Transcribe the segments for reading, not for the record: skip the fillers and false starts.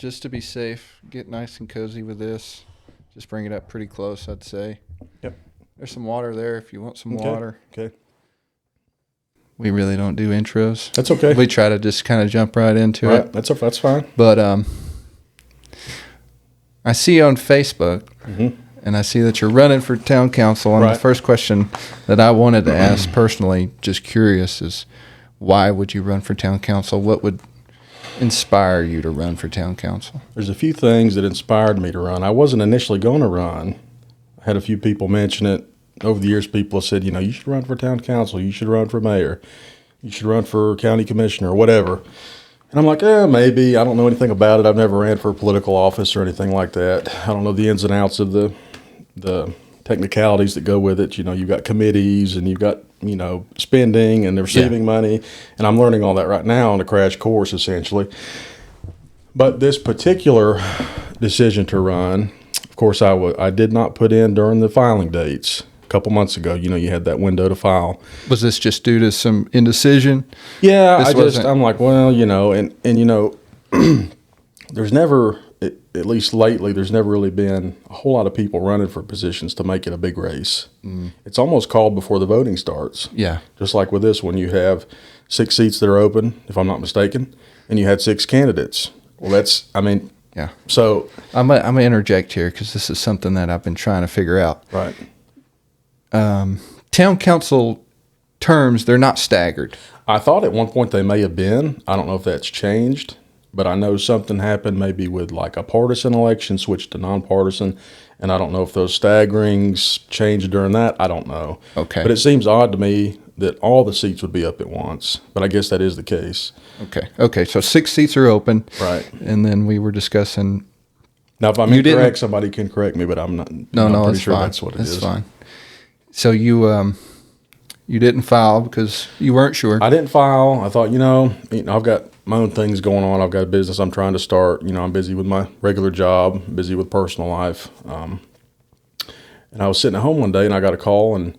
just to be safe, get nice and cozy with this. Just bring it up pretty close, I'd say. Yep. There's some water there if you want some Okay. water. Okay. We really don't do intros. That's okay. We try to just kind of jump right into Right. it. That's fine. But I see you on Facebook, Mm-hmm. and I see that you're running for town council. And Right. the first question that I wanted to ask personally, just curious, is why would you run for town council? What would inspire you to run for town council? There's a few things that inspired me to run. I wasn't initially going to run. I had a few people mention it. Over the years, people have said, you should run for town council. You should run for mayor. You should run for county commissioner or whatever. And I'm like, maybe. I don't know anything about it. I've never ran for a political office or anything like that. I don't know the ins and outs of the technicalities that go with it. You've got committees and you've got, spending and receiving money. And I'm learning all that right now on a crash course, essentially. But this particular decision to run, of course, I did not put in during the filing dates. A couple months ago, you had that window to file. Was this just due to some indecision? Yeah, I'm like, well, there's never, at least lately, there's never really been a whole lot of people running for positions to make it a big race. It's almost called before the voting starts. Yeah. Just like with this one, you have 6 seats that are open, if I'm not mistaken, and you had 6 candidates. Well, Yeah. So I'm going to interject here because this is something that I've been trying to figure out. right. Town council terms, they're not staggered. I thought at one point they may have been. I don't know if that's changed, but I know something happened maybe with like a partisan election switched to nonpartisan, and I don't know if those staggerings changed during that. I don't know. Okay. But it seems odd to me that all the seats would be up at once, but I guess that is the case. Okay. So 6 seats are open. Right. And then we were discussing. Now, if I'm You didn't- incorrect, somebody can correct me, but I'm not. No, I'm pretty it's sure fine. that's what it is. It's fine. So you didn't file because you weren't sure. I didn't file. I thought, I've got my own things going on. I've got a business I'm trying to start. I'm busy with my regular job, busy with personal life. And I was sitting at home one day and I got a call and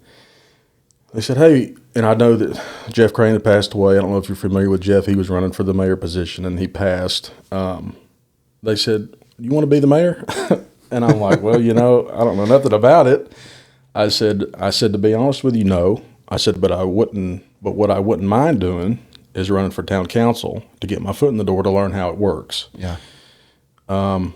they said, hey, and I know that Jeff Crane had passed away. I don't know if you're familiar with Jeff. He was running for the mayor position and he passed. They said, you want to be the mayor? And I'm like, well, I don't know nothing about it. I said, to be honest with you, no. I said, but what I wouldn't mind doing is running for town council to get my foot in the door to learn how it works. Yeah. And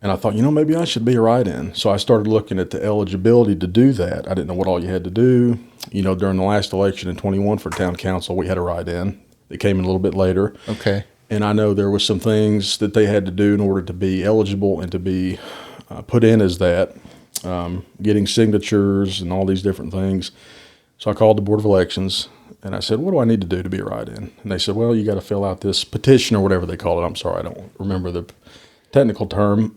I thought, maybe I should be a write-in. So I started looking at the eligibility to do that. I didn't know what all you had to do. During the last election in 21 for town council, we had a write-in. It came in a little bit later. Okay. And I know there was some things that they had to do in order to be eligible and to be put in as that, getting signatures and all these different things. So I called the Board of Elections and I said, what do I need to do to be a write-in? And they said, well, you got to fill out this petition or whatever they call it. I'm sorry, I don't remember the technical term.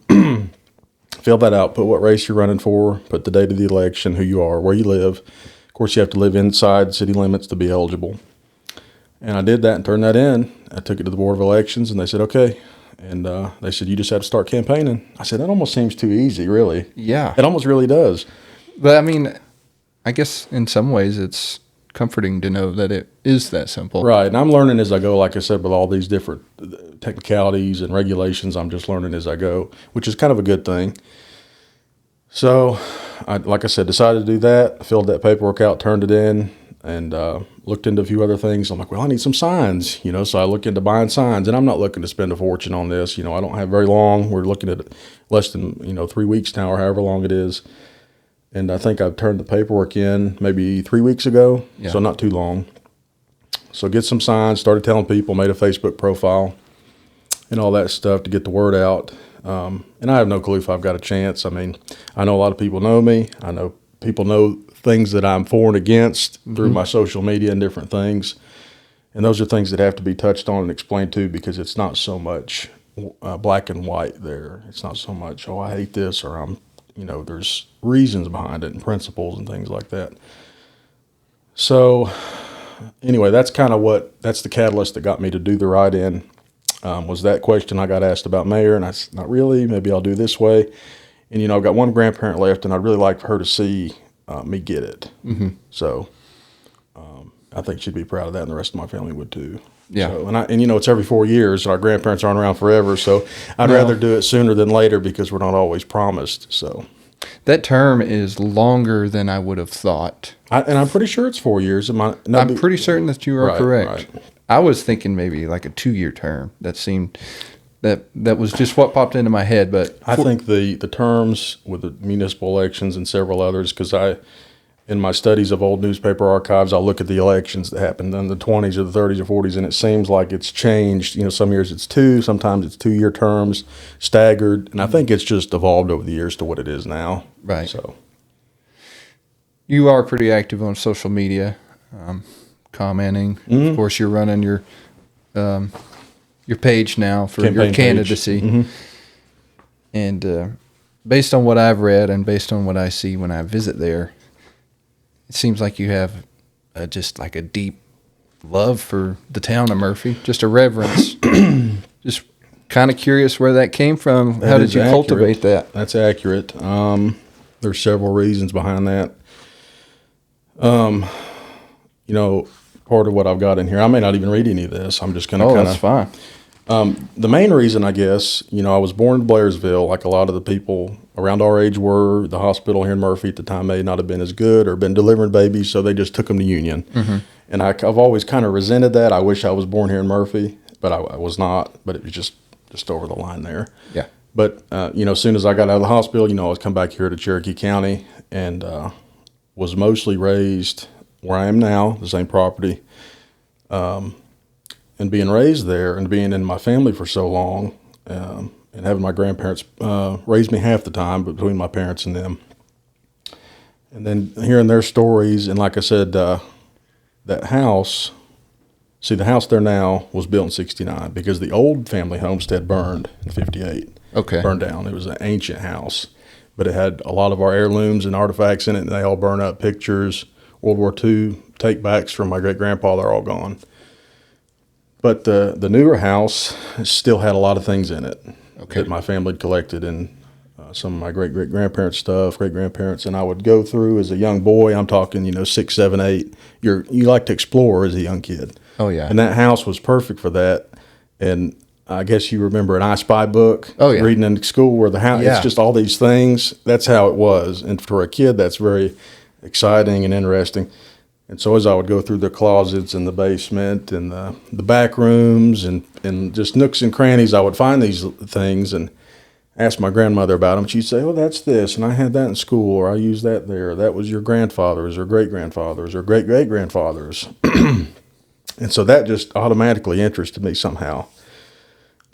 Fill that out, put what race you're running for, put the date of the election, who you are, where you live. Of course, you have to live inside city limits to be eligible. And I did that and turned that in. I took it to the Board of Elections and they said, okay. And they said, you just have to start campaigning. I said, that almost seems too easy, really. Yeah. It almost really does. But I mean, I guess in some ways it's comforting to know that it is that simple. Right. And I'm learning as I go, like I said, with all these different technicalities and regulations, I'm just learning as I go, which is kind of a good thing. So, like I said, decided to do that. I filled that paperwork out, turned it in, and looked into a few other things. I'm like, well, I need some signs, so I looked into buying signs, and I'm not looking to spend a fortune on this. I don't have very long. We're looking at less than, 3 weeks now or however long it is. And I think I've turned the paperwork in maybe 3 weeks ago, so not too long. So get some signs, started telling people, made a Facebook profile and all that stuff to get the word out. And I have no clue if I've got a chance. I mean, I know a lot of people know me. I know people know things that I'm for and against through my social media and different things. And those are things that have to be touched on and explained to because it's not so much black and white there. It's not so much, oh, I hate this or I'm, there's reasons behind it and principles and things like that. So anyway, that's the catalyst that got me to do the write-in. Was that question I got asked about mayor, and I said, not really, maybe I'll do this way. And, I've got one grandparent left, and I'd really like for her to see me get it. Mm-hmm. So I think she'd be proud of that, and the rest of my family would too. Yeah. So, and you know, it's every 4 years, and our grandparents aren't around forever. So I'd rather do it sooner than later because we're not always promised. So That term is longer than I would have thought. and I'm pretty sure it's 4 years. I'm pretty certain that you are Right, correct. right. I was thinking maybe like a 2-year term. That seemed that was just what popped into my head. But I think the terms with the municipal elections and several others, because in my studies of old newspaper archives, I'll look at the elections that happened in the 20s or the 30s or 40s, and it seems like it's changed. You know, some years it's 2, sometimes it's 2-year terms, staggered, and I think it's just evolved over the years to what it is now. Right. So you are pretty active on social media, commenting. Mm-hmm. Of course, you're running your page now for Campaign your candidacy. page. Mm-hmm. And based on what I've read and based on what I see when I visit there, it seems like you have just like a deep love for the town of Murphy, just a reverence. Just kind of curious where that came from. How did you cultivate that? That's accurate. There's several reasons behind that. You know, part of what I've got in here, I may not even read any of this. I'm just going to that's fine. The main reason, I guess, you know, I was born in Blairsville, like a lot of the people around our age were. The hospital here in Murphy at the time may not have been as good or been delivering babies, so they just took them to Union. Mm-hmm. And I've always kind of resented that. I wish I was born here in Murphy, but I was not. But it was just over the line there. Yeah. But, you know, as soon as I got out of the hospital, you know, I was come back here to Cherokee County and was mostly raised where I am now, the same property. And being raised there and being in my family for so long and having my grandparents raise me half the time between my parents and them. And then hearing their stories, and like I said, that house, see, the house there now was built in 69 because the old family homestead burned in 58. Okay. Burned down. It was an ancient house, but it had a lot of our heirlooms and artifacts in it, and they all burned up. Pictures, World War II take-backs from my great-grandpa, they're all gone. But the newer house still had a lot of things in it that my family had collected, and some of my great-great-grandparents' stuff, great-grandparents, and I would go through as a young boy. I'm talking, you know, 6, 7, 8. You like to explore as a young kid. Oh, yeah. And that house was perfect for that. And I guess you remember an I Spy book, oh, yeah, reading in school where the house, yeah, it's just all these things. That's how it was. And for a kid, that's very exciting and interesting. And so as I would go through the closets and the basement and the back rooms and just nooks and crannies, I would find these things and ask my grandmother about them. She'd say, oh, that's this, and I had that in school, or I used that there. That was your grandfather's or great-grandfather's or great-great-grandfather's. And so that just automatically interested me somehow.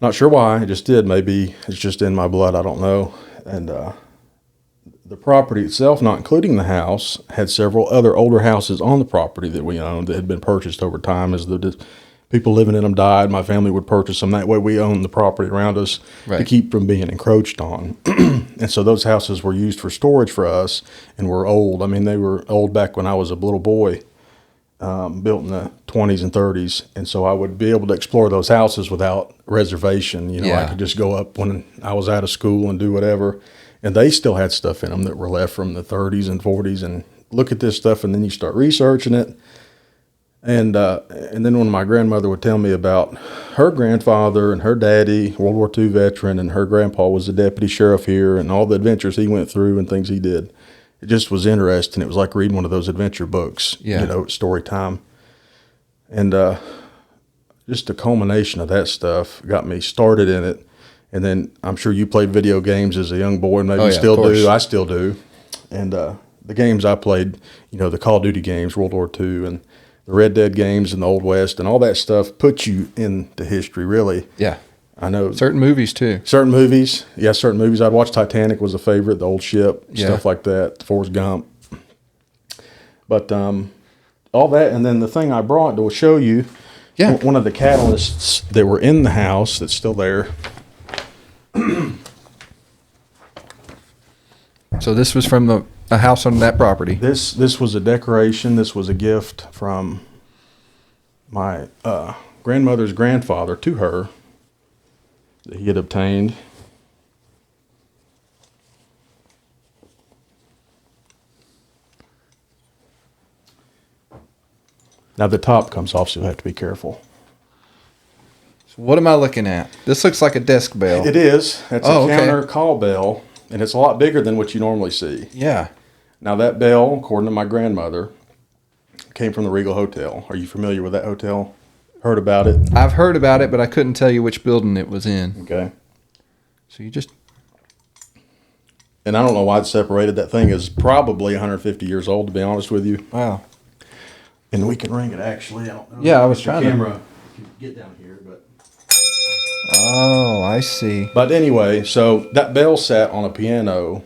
Not sure why, it just did. Maybe it's just in my blood, I don't know. And the property itself, not including the house, had several other older houses on the property that we owned that had been purchased over time. As the people living in them died, my family would purchase them. That way we owned the property around us to keep from being encroached on. And so those houses were used for storage for us and were old. I mean, they were old back when I was a little boy, built in the 20s and 30s. And so I would be able to explore those houses without reservation. You know, I could just go up when I was out of school and do whatever. And they still had stuff in them that were left from the 30s and 40s. And look at this stuff, and then you start researching it. And then when my grandmother would tell me about her grandfather and her daddy, World War II veteran, and her grandpa was the deputy sheriff here, and all the adventures he went through and things he did, it just was interesting. It was like reading one of those adventure books, you know, story time. And just the culmination of that stuff got me started in it. And then I'm sure you played video games as a young boy, and maybe you still do. I still do. And the games I played, you know, the Call of Duty games, World War II, and the Red Dead games in the Old West, and all that stuff puts you into history, really. Yeah. I know. Certain movies, too. Certain movies. Yeah, certain movies. I'd watch Titanic was a favorite, the old ship, stuff like that, Forrest Gump. But all that, and then the thing I brought to show you, one of the catalysts that were in the house that's still there. So this was from a house on that property. This was a decoration. This was a gift from my grandmother's grandfather to her that he had obtained. Now the top comes off, so you have to be careful. What am I looking at? This looks like a desk bell. It is. It's a okay. counter call bell, and it's a lot bigger than what you normally see. Yeah. Now, that bell, according to my grandmother, came from the Regal Hotel. Are you familiar with that hotel? Heard about it? I've heard about it, but I couldn't tell you which building it was in. Okay. So you just... And I don't know why it's separated. That thing is probably 150 years old, to be honest with you. Wow. And we can ring it, actually. I don't know. Yeah, I was trying to... camera can get down here, but... Oh, I see. But anyway, so that bell sat on a piano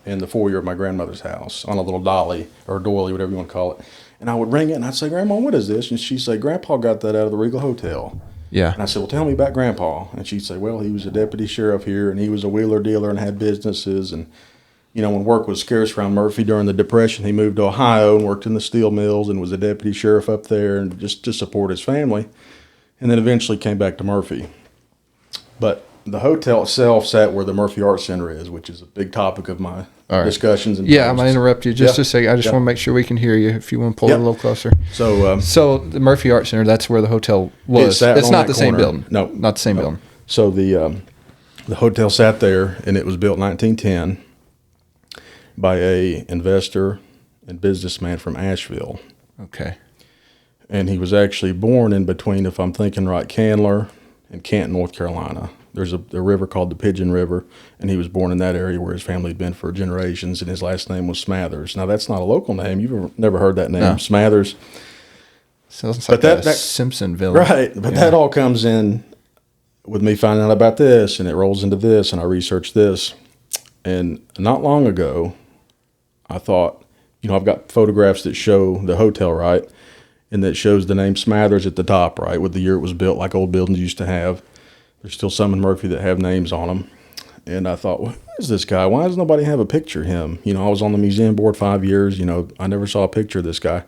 in the foyer of my grandmother's house, on a little dolly, or doily, whatever you want to call it. And I would ring it, and I'd say, Grandma, what is this? And she'd say, Grandpa got that out of the Regal Hotel. Yeah. And I said, well, tell me about Grandpa. And she'd say, well, he was a deputy sheriff here, and he was a wheeler dealer and had businesses. And, you know, when work was scarce around Murphy during the Depression, he moved to Ohio and worked in the steel mills and was a deputy sheriff up there and just to support his family. And then eventually came back to Murphy. But the hotel itself sat where the Murphy Art Center is, which is a big topic of my discussions. And yeah, I'm going to interrupt you just a second. I just Yeah. want to make sure we can hear you if you want to pull it a little closer. So, So the Murphy Art Center, that's where the hotel was. sat It's on not that the same corner. building. No. Not the same building. So the hotel sat there, and it was built in 1910 by a investor and businessman from Asheville. Okay. And he was actually born in between, if I'm thinking right, Candler and Canton, North Carolina. There's a river called the Pigeon River, and he was born in that area where his family had been for generations, and his last name was Smathers. Now, that's not a local name. You've never heard that name, No. Smathers. Sounds like that Simpson villain. Right, but that all comes in with me finding out about this, and it rolls into this, and I researched this. And not long ago, I thought, you know, I've got photographs that show the hotel, right, and that shows the name Smathers at the top, right, with the year it was built, like old buildings used to have. There's still some in Murphy that have names on them. And I thought, well, who is this guy? Why does nobody have a picture of him? You know, I was on the museum board 5 years. You know, I never saw a picture of this guy.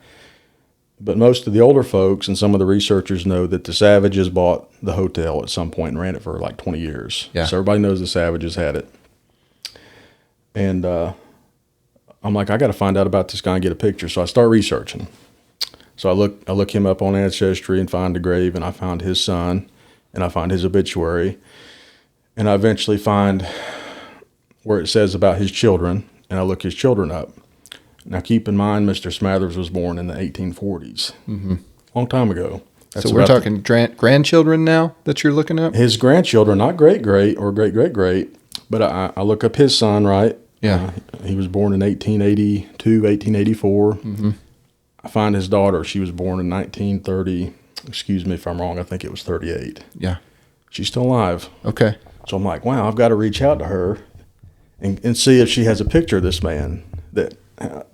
But most of the older folks and some of the researchers know that the Savages bought the hotel at some point and ran it for like 20 years. Yeah. So everybody knows the Savages had it. And I'm like, I got to find out about this guy and get a picture. So I start researching. So I look him up on Ancestry and find the grave, and I found his son, and I find his obituary. And I eventually find where it says about his children, and I look his children up. Now, keep in mind, Mr. Smathers was born in the 1840s, long time ago. That's So we're talking grandchildren now that you're looking up? his grandchildren, not great-great or great-great-great, but I look up his son, right? Yeah. He was born in 1882, 1884. I find his daughter. She was born in 1930. Excuse me if I'm wrong. I think it was 38. Yeah. She's still alive. Okay. So I'm like, wow, I've got to reach out to her and see if she has a picture of this man that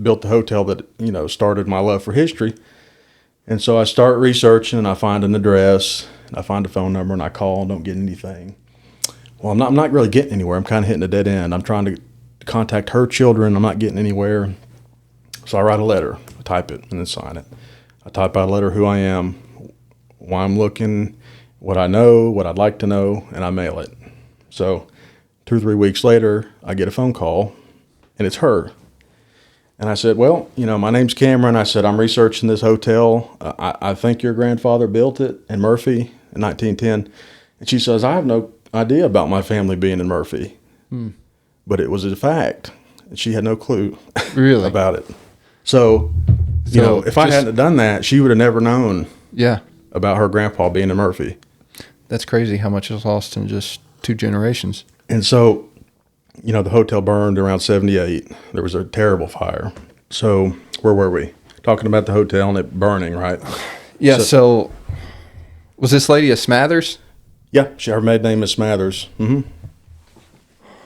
built the hotel that, you know, started my love for history. And so I start researching, and I find an address, and I find a phone number, and I call and don't get anything. Well, I'm not really getting anywhere. I'm kind of hitting a dead end. I'm trying to contact her children. I'm not getting anywhere. So I write a letter, I type it, and then sign it. I type out a letter, who I am, why I'm looking, what I know, what I'd like to know, and I mail it. So 2 or 3 weeks later, I get a phone call, and it's her. And I said, well, you know, my name's Cameron. I said, I'm researching this hotel. I think your grandfather built it in Murphy in 1910. And she says, I have no idea about my family being in Murphy. But it was a fact. And she had no clue Really? about it. So, you know, if I hadn't have done that, she would have never known Yeah. about her grandpa being in Murphy. That's crazy how much is lost in just 2 generations. And so, you know, the hotel burned around 78. There was a terrible fire. So where were we? Talking about the hotel and it burning, right? Yeah, so was this lady a Smathers? Yeah, her maiden name is Smathers.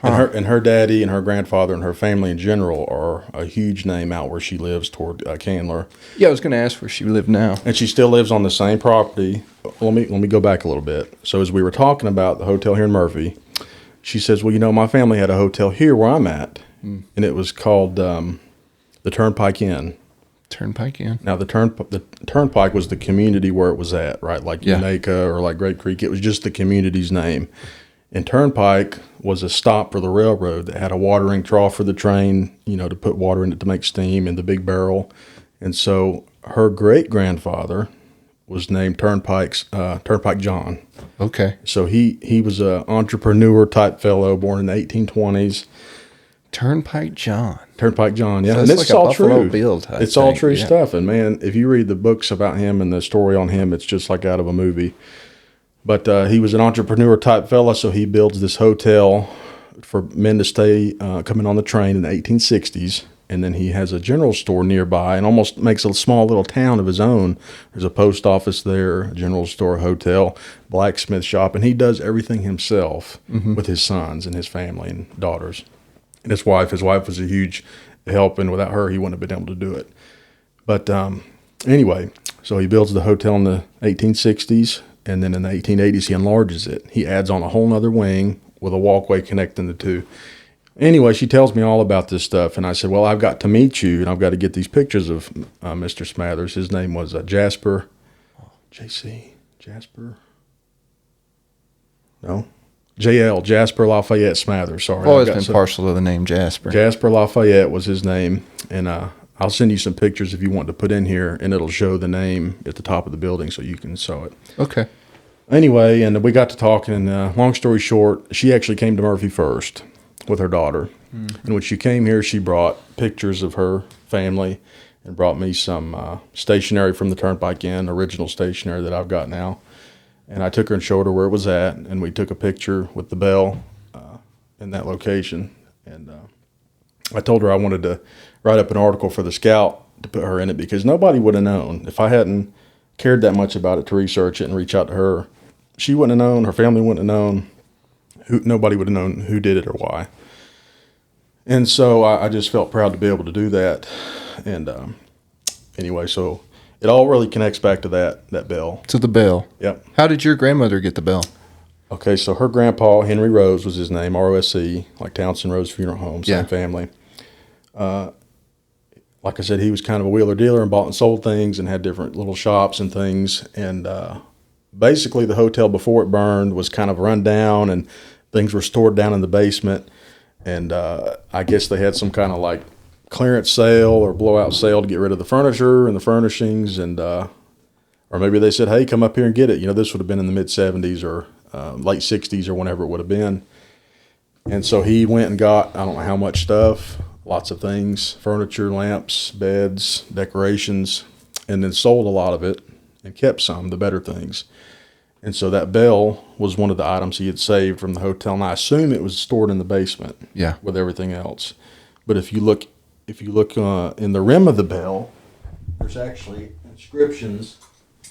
And her daddy and her grandfather and her family in general are a huge name out where she lives toward Candler. Yeah, I was going to ask where she lived now. And she still lives on the same property. Let me go back a little bit. So as we were talking about the hotel here in Murphy, she says, well, you know, my family had a hotel here where I'm at, and it was called the Turnpike Inn. Turnpike Inn. Now, the Turnpike was the community where it was at, right? Like Unaka or like Great Creek. It was just the community's name. And Turnpike was a stop for the railroad that had a watering trough for the train, you know, to put water in it to make steam, and the big barrel. And so her great-grandfather was named Turnpike John. Okay. So he was a entrepreneur type fellow born in the 1820s. Turnpike John. Turnpike John, yeah. So And it's it's like a all Buffalo true. Bill type It's all thing, true yeah. stuff. And man, if you read the books about him and the story on him, it's just like out of a movie. But he was an entrepreneur type fella, so he builds this hotel for men to stay coming on the train in the 1860s. And then he has a general store nearby and almost makes a small little town of his own. There's a post office there, a general store, hotel, blacksmith shop, and he does everything himself with his sons and his family and daughters. And his wife was a huge help, and without her, he wouldn't have been able to do it. But anyway, so he builds the hotel in the 1860s, and then in the 1880s, he enlarges it. He adds on a whole other wing with a walkway connecting the two. Anyway, she tells me all about this stuff, and I said, well, I've got to meet you, and I've got to get these pictures of Mr. Smathers. His name was Jasper. J.C. Jasper? No? J.L. Jasper Lafayette Smathers. Sorry. I've always been partial to the name Jasper. Jasper Lafayette was his name, and I'll send you some pictures if you want to put in here, and it'll show the name at the top of the building so you can saw it. Okay. Anyway, and we got to talking, and long story short, she actually came to Murphy first with her daughter. And when she came here, she brought pictures of her family and brought me some stationery from the Turnpike Inn, original stationery that I've got now. And I took her and showed her where it was at, and we took a picture with the bell in that location. And I told her I wanted to write up an article for the Scout to put her in it because nobody would have known. If I hadn't cared that much about it to research it and reach out to her, she wouldn't have known, her family wouldn't have known, nobody would have known who did it or why. And so I just felt proud to be able to do that. And anyway, so it all really connects back to that bell. To the bell. Yep. How did your grandmother get the bell? Okay, so her grandpa, Henry Rose was his name, R-O-S-E, like Townsend Rose Funeral Home, same family. Like I said, he was kind of a wheeler dealer and bought and sold things and had different little shops and things. And basically the hotel before it burned was kind of run down and things were stored down in the basement. And I guess they had some kind of like clearance sale or blowout sale to get rid of the furniture and the furnishings. And or maybe they said, hey, come up here and get it. You know, this would have been in the mid-'70s or late 60s or whenever it would have been. And so he went and got, I don't know how much stuff, lots of things, furniture, lamps, beds, decorations, and then sold a lot of it and kept some, the better things. And so that bell was one of the items he had saved from the hotel, and I assume it was stored in the basement with everything else. But if you look in the rim of the bell, there's actually inscriptions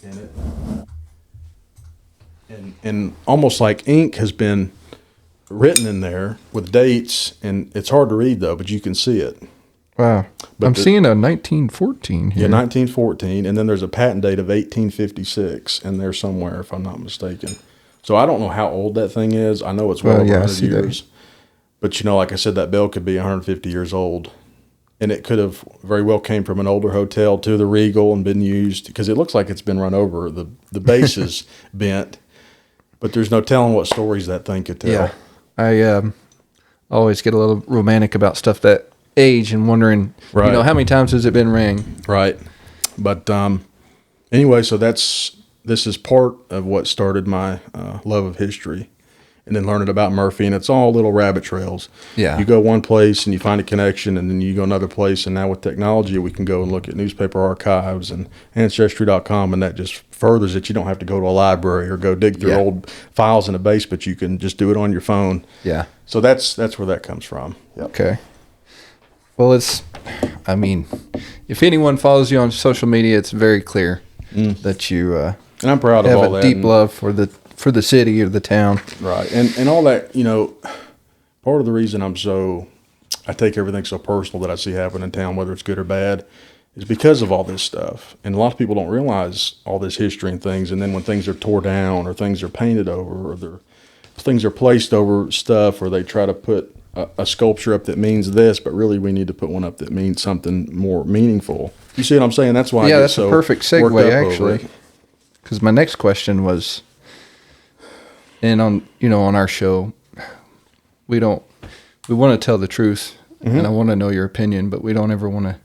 in it. And almost like ink has been written in there with dates, and it's hard to read, though, but you can see it. Wow. I'm seeing a 1914 here. Yeah, 1914, and then there's a patent date of 1856 in there somewhere, if I'm not mistaken. So I don't know how old that thing is. I know it's well over 100 years. But, you know, like I said, that bell could be 150 years old. And it could have very well came from an older hotel to the Regal and been used, because it looks like it's been run over. The base is bent, but there's no telling what stories that thing could tell. Yeah. I always get a little romantic about stuff that age and wondering, you know, how many times has it been rang? Right. But anyway, so this is part of what started my love of history, and then learning about Murphy, and it's all little rabbit trails. Yeah. You go one place and you find a connection, and then you go another place, and now with technology, we can go and look at newspaper archives and Ancestry.com, and that just furthers it. You don't have to go to a library or go dig through old files in a basement. You can just do it on your phone. Yeah. So that's where that comes from. Yep. Okay. Well, if anyone follows you on social media, it's very clear that you and I'm proud of all have that. a deep love for the city or the town. Right. And all that, you know, part of the reason I take everything so personal that I see happen in town, whether it's good or bad, is because of all this stuff. And a lot of people don't realize all this history and things. And then when things are tore down or things are painted over or things are placed over stuff, or they try to put a sculpture up that means this, but really we need to put one up that means something more meaningful. You see what I'm saying? That's why I get that's so a perfect segue, actually. Because my next question was, and on our show, we want to tell the truth, and I want to know your opinion, but we don't ever want to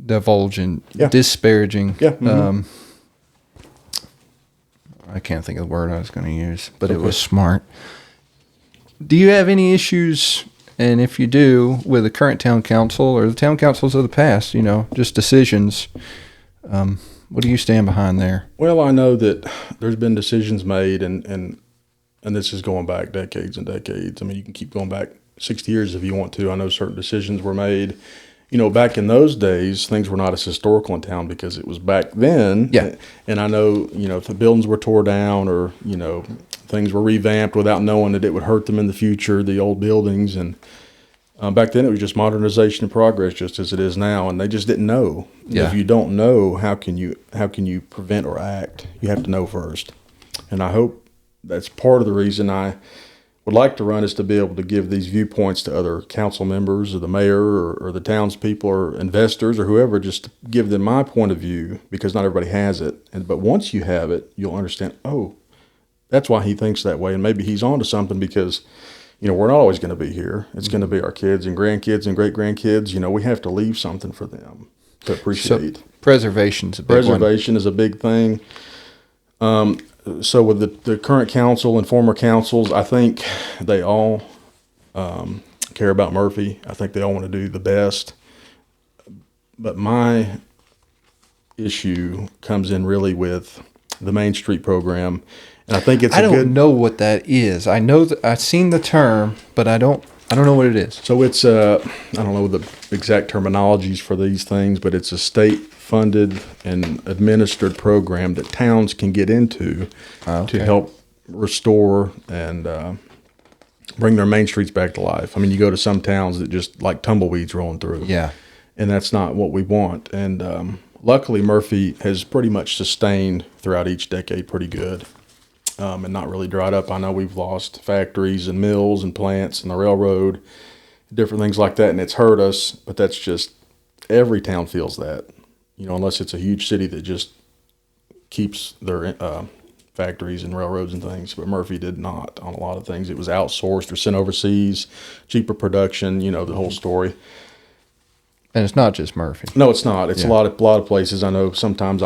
divulge in disparaging. I can't think of the word I was going to use, but it was smart. Do you have any issues, and if you do, with the current town council or the town councils of the past, just decisions? What do you stand behind there? Well, I know that there's been decisions made, and this is going back decades and decades. I mean, you can keep going back 60 years if you want to. I know certain decisions were made. Back in those days, things were not as historical in town because it was back then. Yeah. And I know, if the buildings were tore down or, things were revamped without knowing that it would hurt them in the future, the old buildings. And back then it was just modernization and progress, just as it is now. And they just didn't know. Yeah. If you don't know, how can you prevent or act? You have to know first. And I hope that's part of the reason I would like to run, is to be able to give these viewpoints to other council members or the mayor or the townspeople or investors or whoever, just to give them my point of view, because not everybody has it. But once you have it, you'll understand, oh, that's why he thinks that way. And maybe he's onto something, because, we're not always going to be here. It's going to be our kids and grandkids and great-grandkids. We have to leave something for them to appreciate. So preservation's a big Preservation is a big thing. So with the current council and former councils, I think they all care about Murphy. I think they all want to do the best. But my issue comes in really with the Main Street program, and I think I don't know what that is. I know that I've seen the term, but I don't know what it is. So it's I don't know the exact terminologies for these things, but it's a state-funded and administered program that towns can get into to help restore and bring their main streets back to life. I mean, you go to some towns that just like tumbleweeds rolling through. Yeah. And that's not what we want. And luckily, Murphy has pretty much sustained throughout each decade pretty good. And not really dried up. I know we've lost factories and mills and plants and the railroad, different things like that, and it's hurt us, but that's just, every town feels that, unless it's a huge city that just keeps their factories and railroads and things. But Murphy did not on a lot of things. It was outsourced or sent overseas, cheaper production, the whole story. And it's not just Murphy. No, it's not. It's a lot of places. I know sometimes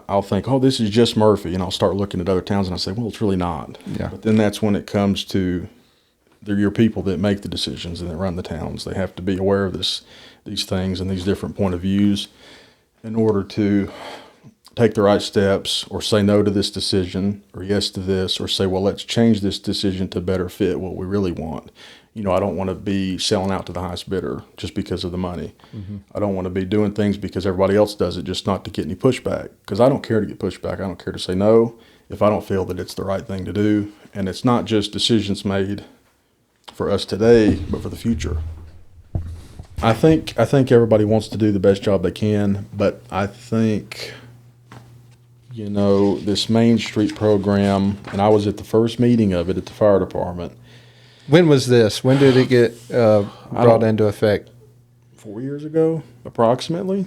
I'll think, oh, this is just Murphy, and I'll start looking at other towns, and I say, well, it's really not. Yeah. But then that's when it comes to your people that make the decisions and that run the towns. They have to be aware of these things and these different point of views in order to take the right steps, or say no to this decision or yes to this, or say, well, let's change this decision to better fit what we really want. I don't want to be selling out to the highest bidder just because of the money. Mm-hmm. I don't want to be doing things because everybody else does it, just not to get any pushback. Because I don't care to get pushback. I don't care to say no if I don't feel that it's the right thing to do. And it's not just decisions made for us today, but for the future. I think everybody wants to do the best job they can, but I think, this Main Street program, and I was at the first meeting of it at the fire department. When was this? When did it get brought into effect? 4 years ago, approximately.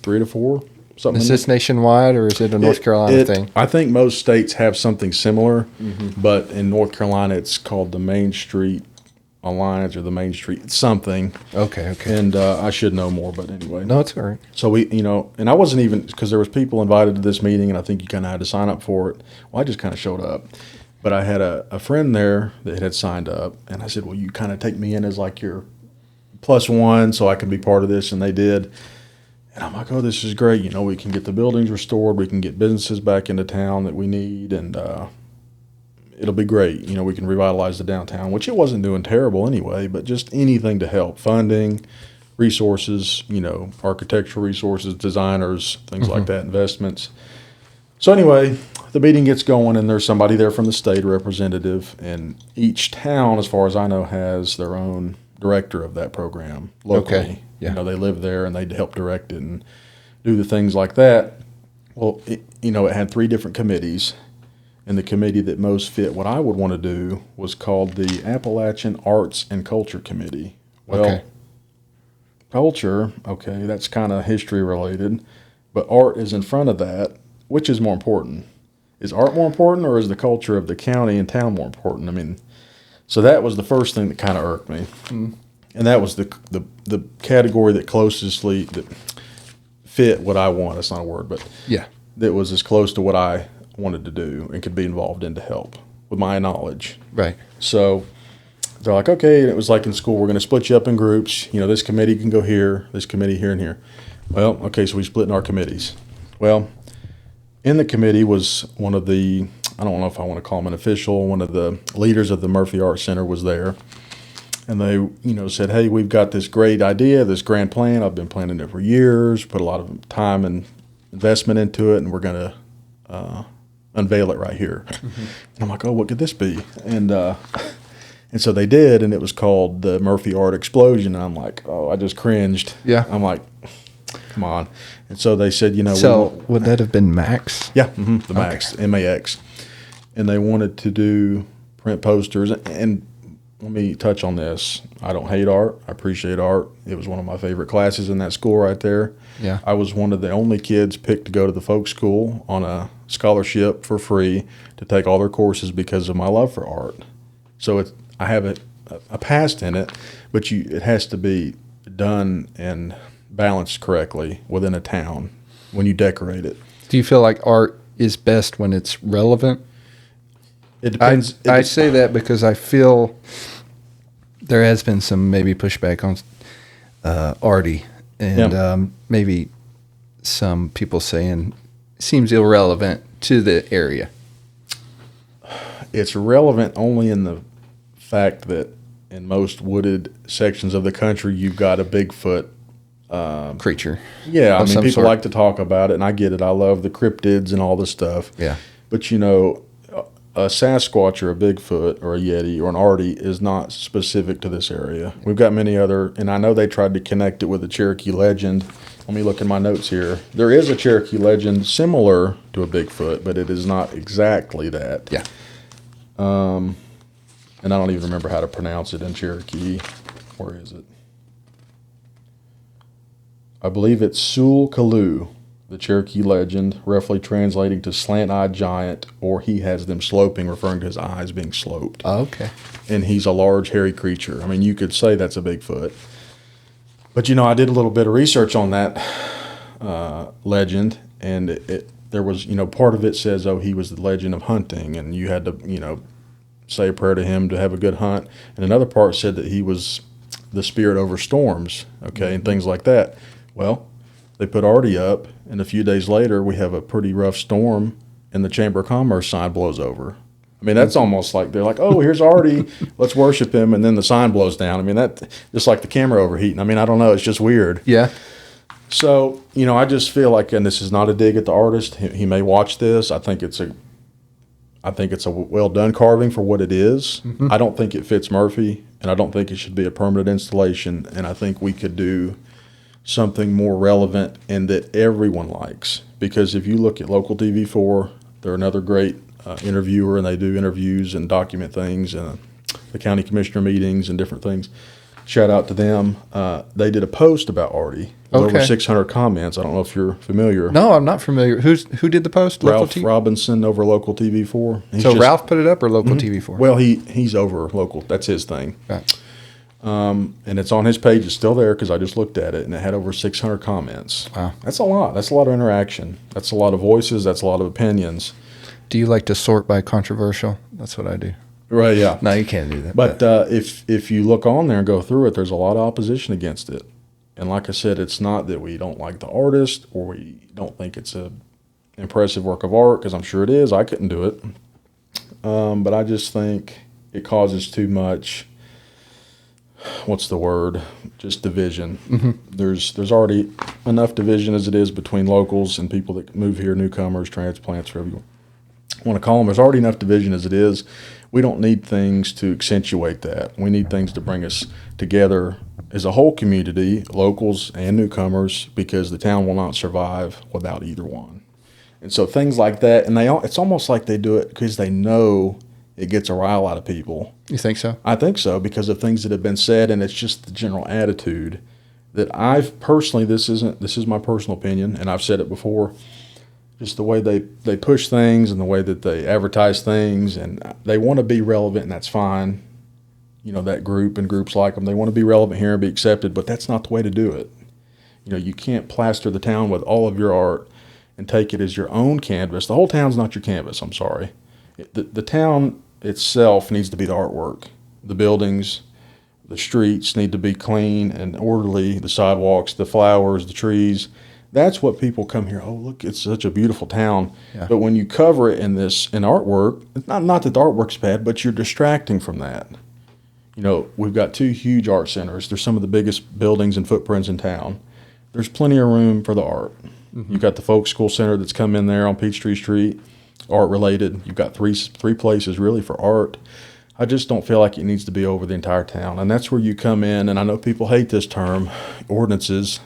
3 to 4. Something. Is this nationwide, or is it a North Carolina thing? I think most states have something similar, but in North Carolina, it's called the Main Street Alliance or the Main Street something. Okay. And I should know more, but anyway. No, it's all right. So we, and I wasn't even, because there was people invited to this meeting, and I think you kind of had to sign up for it. Well, I just kind of showed up. But I had a friend there that had signed up, and I said, well, you kind of take me in as like your +1 so I can be part of this, and they did. And I'm like, oh, this is great. We can get the buildings restored. We can get businesses back into town that we need, and it'll be great. We can revitalize the downtown, which it wasn't doing terrible anyway, but just anything to help. Funding, resources, architectural resources, designers, things like that, investments. So anyway, the meeting gets going, and there's somebody there from the state representative, and each town, as far as I know, has their own director of that program locally. Okay. Yeah. They live there, and they help direct it and do the things like that. Well, it had 3 different committees, and the committee that most fit what I would want to do was called the Appalachian Arts and Culture Committee. Well, culture, okay, that's kind of history related, but art is in front of that. Which is more important? Is art more important, or is the culture of the county and town more important? I mean, so that was the first thing that kind of irked me. Mm. And that was the category that closestly that fit what I want. That's not a word, but yeah, that was as close to what I wanted to do and could be involved in to help with my knowledge. Right. So they're like, okay. And it was like in school, we're going to split you up in groups. This committee can go here, this committee here and here. Well, okay, so we split in our committees. Well, in the committee was one of the, I don't know if I want to call him an official, one of the leaders of the Murphy Art Center was there. And they, said, hey, we've got this great idea, this grand plan. I've been planning it for years, put a lot of time and investment into it, and we're going to unveil it right here. Mm-hmm. And I'm like, oh, what could this be? And so they did, and it was called the Murphy Art Explosion. And I'm like, oh, I just cringed. Yeah. I'm like, come on. And so they said, So would that have been Max? Yeah, the Max, okay. MAX. And they wanted to do print posters. And let me touch on this. I don't hate art. I appreciate art. It was one of my favorite classes in that school right there. Yeah. I was one of the only kids picked to go to the folk school on a scholarship for free to take all their courses because of my love for art. So I have a past in it, but it has to be done and balanced correctly within a town when you decorate it. Do you feel like art is best when it's relevant? It depends. I say that because I feel there has been some maybe pushback on arty, and maybe some people saying it seems irrelevant to the area. It's relevant only in the fact that in most wooded sections of the country, you've got a Bigfoot creature. Yeah, I mean, people like to talk about it, and I get it. I love the cryptids and all this stuff. Yeah. But, a Sasquatch or a Bigfoot or a Yeti or an Artie is not specific to this area. We've got many other, and I know they tried to connect it with a Cherokee legend. Let me look in my notes here. There is a Cherokee legend similar to a Bigfoot, but it is not exactly that. Yeah. And I don't even remember how to pronounce it in Cherokee. Where is it? I believe it's Sul-Kalu, the Cherokee legend, roughly translating to slant-eyed giant, or he has them sloping, referring to his eyes being sloped. Oh, okay. And he's a large, hairy creature. I mean, you could say that's a Bigfoot. But, I did a little bit of research on that legend, and there was, part of it says, oh, he was the legend of hunting, and you had to, say a prayer to him to have a good hunt. And another part said that he was the spirit over storms, okay, and things like that. Well, they put Artie up, and a few days later, we have a pretty rough storm, and the Chamber of Commerce sign blows over. I mean, that's almost like they're like, oh, here's Artie, let's worship him, and then the sign blows down. I mean, that just like the camera overheating. I mean, I don't know, it's just weird. Yeah. So, I just feel like, and this is not a dig at the artist. He may watch this. I think it's a well done carving for what it is. Mm-hmm. I don't think it fits Murphy, and I don't think it should be a permanent installation. And I think we could do something more relevant and that everyone likes. Because if you look at local TV4, they're another great interviewer, and they do interviews and document things and the county commissioner meetings and different things. Shout out to them. They did a post about Artie. Over 600 comments. I don't know if you're familiar. No, I'm not familiar. Who did the post? Ralph Robinson over Local TV4. So Ralph put it up, or Local Mm-hmm. TV4? Well, he's over Local. That's his thing. Right. And it's on his page. It's still there because I just looked at it, and it had over 600 comments. Wow. That's a lot. That's a lot of interaction. That's a lot of voices. That's a lot of opinions. Do you like to sort by controversial? That's what I do. Right, yeah. No, you can't do that. But if you look on there and go through it, there's a lot of opposition against it. And like I said, it's not that we don't like the artist or we don't think it's a impressive work of art, because I'm sure it is. I couldn't do it. But I just think it causes too much, what's the word, just division. Mm-hmm. There's already enough division as it is between locals and people that move here, newcomers, transplants, whatever you want to call them. There's already enough division as it is. We don't need things to accentuate that. We need things to bring us together as a whole community, locals and newcomers, because the town will not survive without either one. And so things like that, and it's almost like they do it because they know it gets a rile out of people. You think so? I think so, because of things that have been said, and it's just the general attitude that I've personally, this is my personal opinion, and I've said it before, just the way they push things and the way that they advertise things, and they want to be relevant, and that's fine. That group and groups like them, they want to be relevant here and be accepted, but that's not the way to do it. You can't plaster the town with all of your art and take it as your own canvas. The whole town's not your canvas, I'm sorry. The town itself needs to be the artwork. The buildings, the streets need to be clean and orderly, the sidewalks, the flowers, the trees. That's what people come here. Oh, look, it's such a beautiful town. Yeah. But when you cover it in artwork, it's not that the artwork's bad, but you're distracting from that. You know, we've got 2 huge art centers. They're some of the biggest buildings and footprints in town. There's plenty of room for the art. Mm-hmm. You've got the Folk School Center that's come in there on Peachtree Street, art related. You've got three places really for art. I just don't feel like it needs to be over the entire town. And that's where you come in, and I know people hate this term, ordinances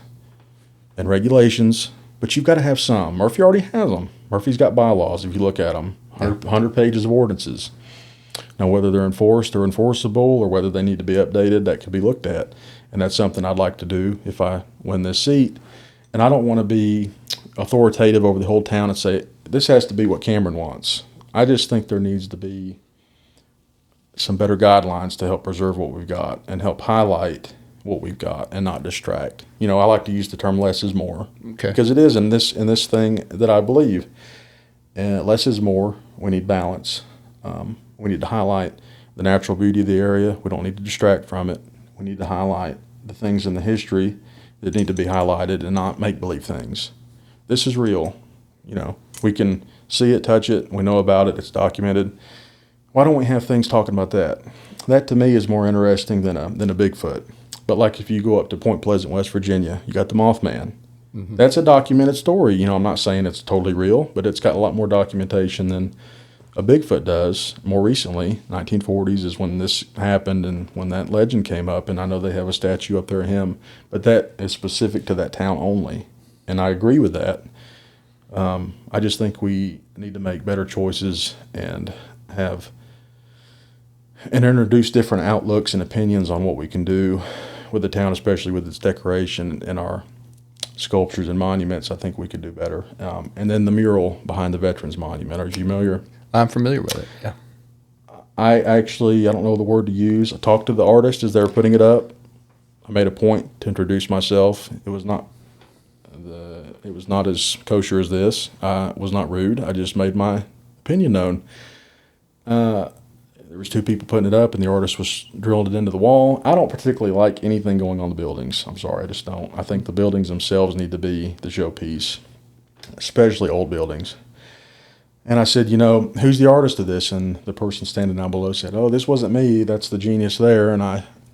and regulations, but you've got to have some. Murphy already has them. Murphy's got bylaws, if you look at them, 100 pages of ordinances. Now, whether they're enforced or enforceable or whether they need to be updated, that could be looked at. And that's something I'd like to do if I win this seat. And I don't want to be authoritative over the whole town and say, this has to be what Cameron wants. I just think there needs to be some better guidelines to help preserve what we've got and help highlight what we've got and not distract. You know, I like to use the term less is more. Okay. Because it is in this thing that I believe. And less is more. We need balance. We need to highlight the natural beauty of the area. We don't need to distract from it. We need to highlight the things in the history that need to be highlighted and not make-believe things. This is real. You know, we can see it, touch it. We know about it. It's documented. Why don't we have things talking about that? That, to me, is more interesting than a Bigfoot. But like if you go up to Point Pleasant, West Virginia, you got the Mothman. Mm-hmm. That's a documented story. You know, I'm not saying it's totally real, but it's got a lot more documentation than a Bigfoot does. More recently, 1940s is when this happened and when that legend came up, and I know they have a statue up there of him, but that is specific to that town only, and I agree with that. I just think we need to make better choices and introduce different outlooks and opinions on what we can do with the town, especially with its decoration and our sculptures and monuments. I think we could do better. And then the mural behind the Veterans Monument. Are you familiar? I'm familiar with it, yeah. I don't know the word to use. I talked to the artist as they were putting it up. I made a point to introduce myself. It was not as kosher as this. I was not rude. I just made my opinion known. There was 2 people putting it up, and the artist was drilling it into the wall. I don't particularly like anything going on the buildings. I'm sorry, I just don't. I think the buildings themselves need to be the showpiece, especially old buildings. And I said, you know, who's the artist of this? And the person standing down below said, oh, this wasn't me. That's the genius there. And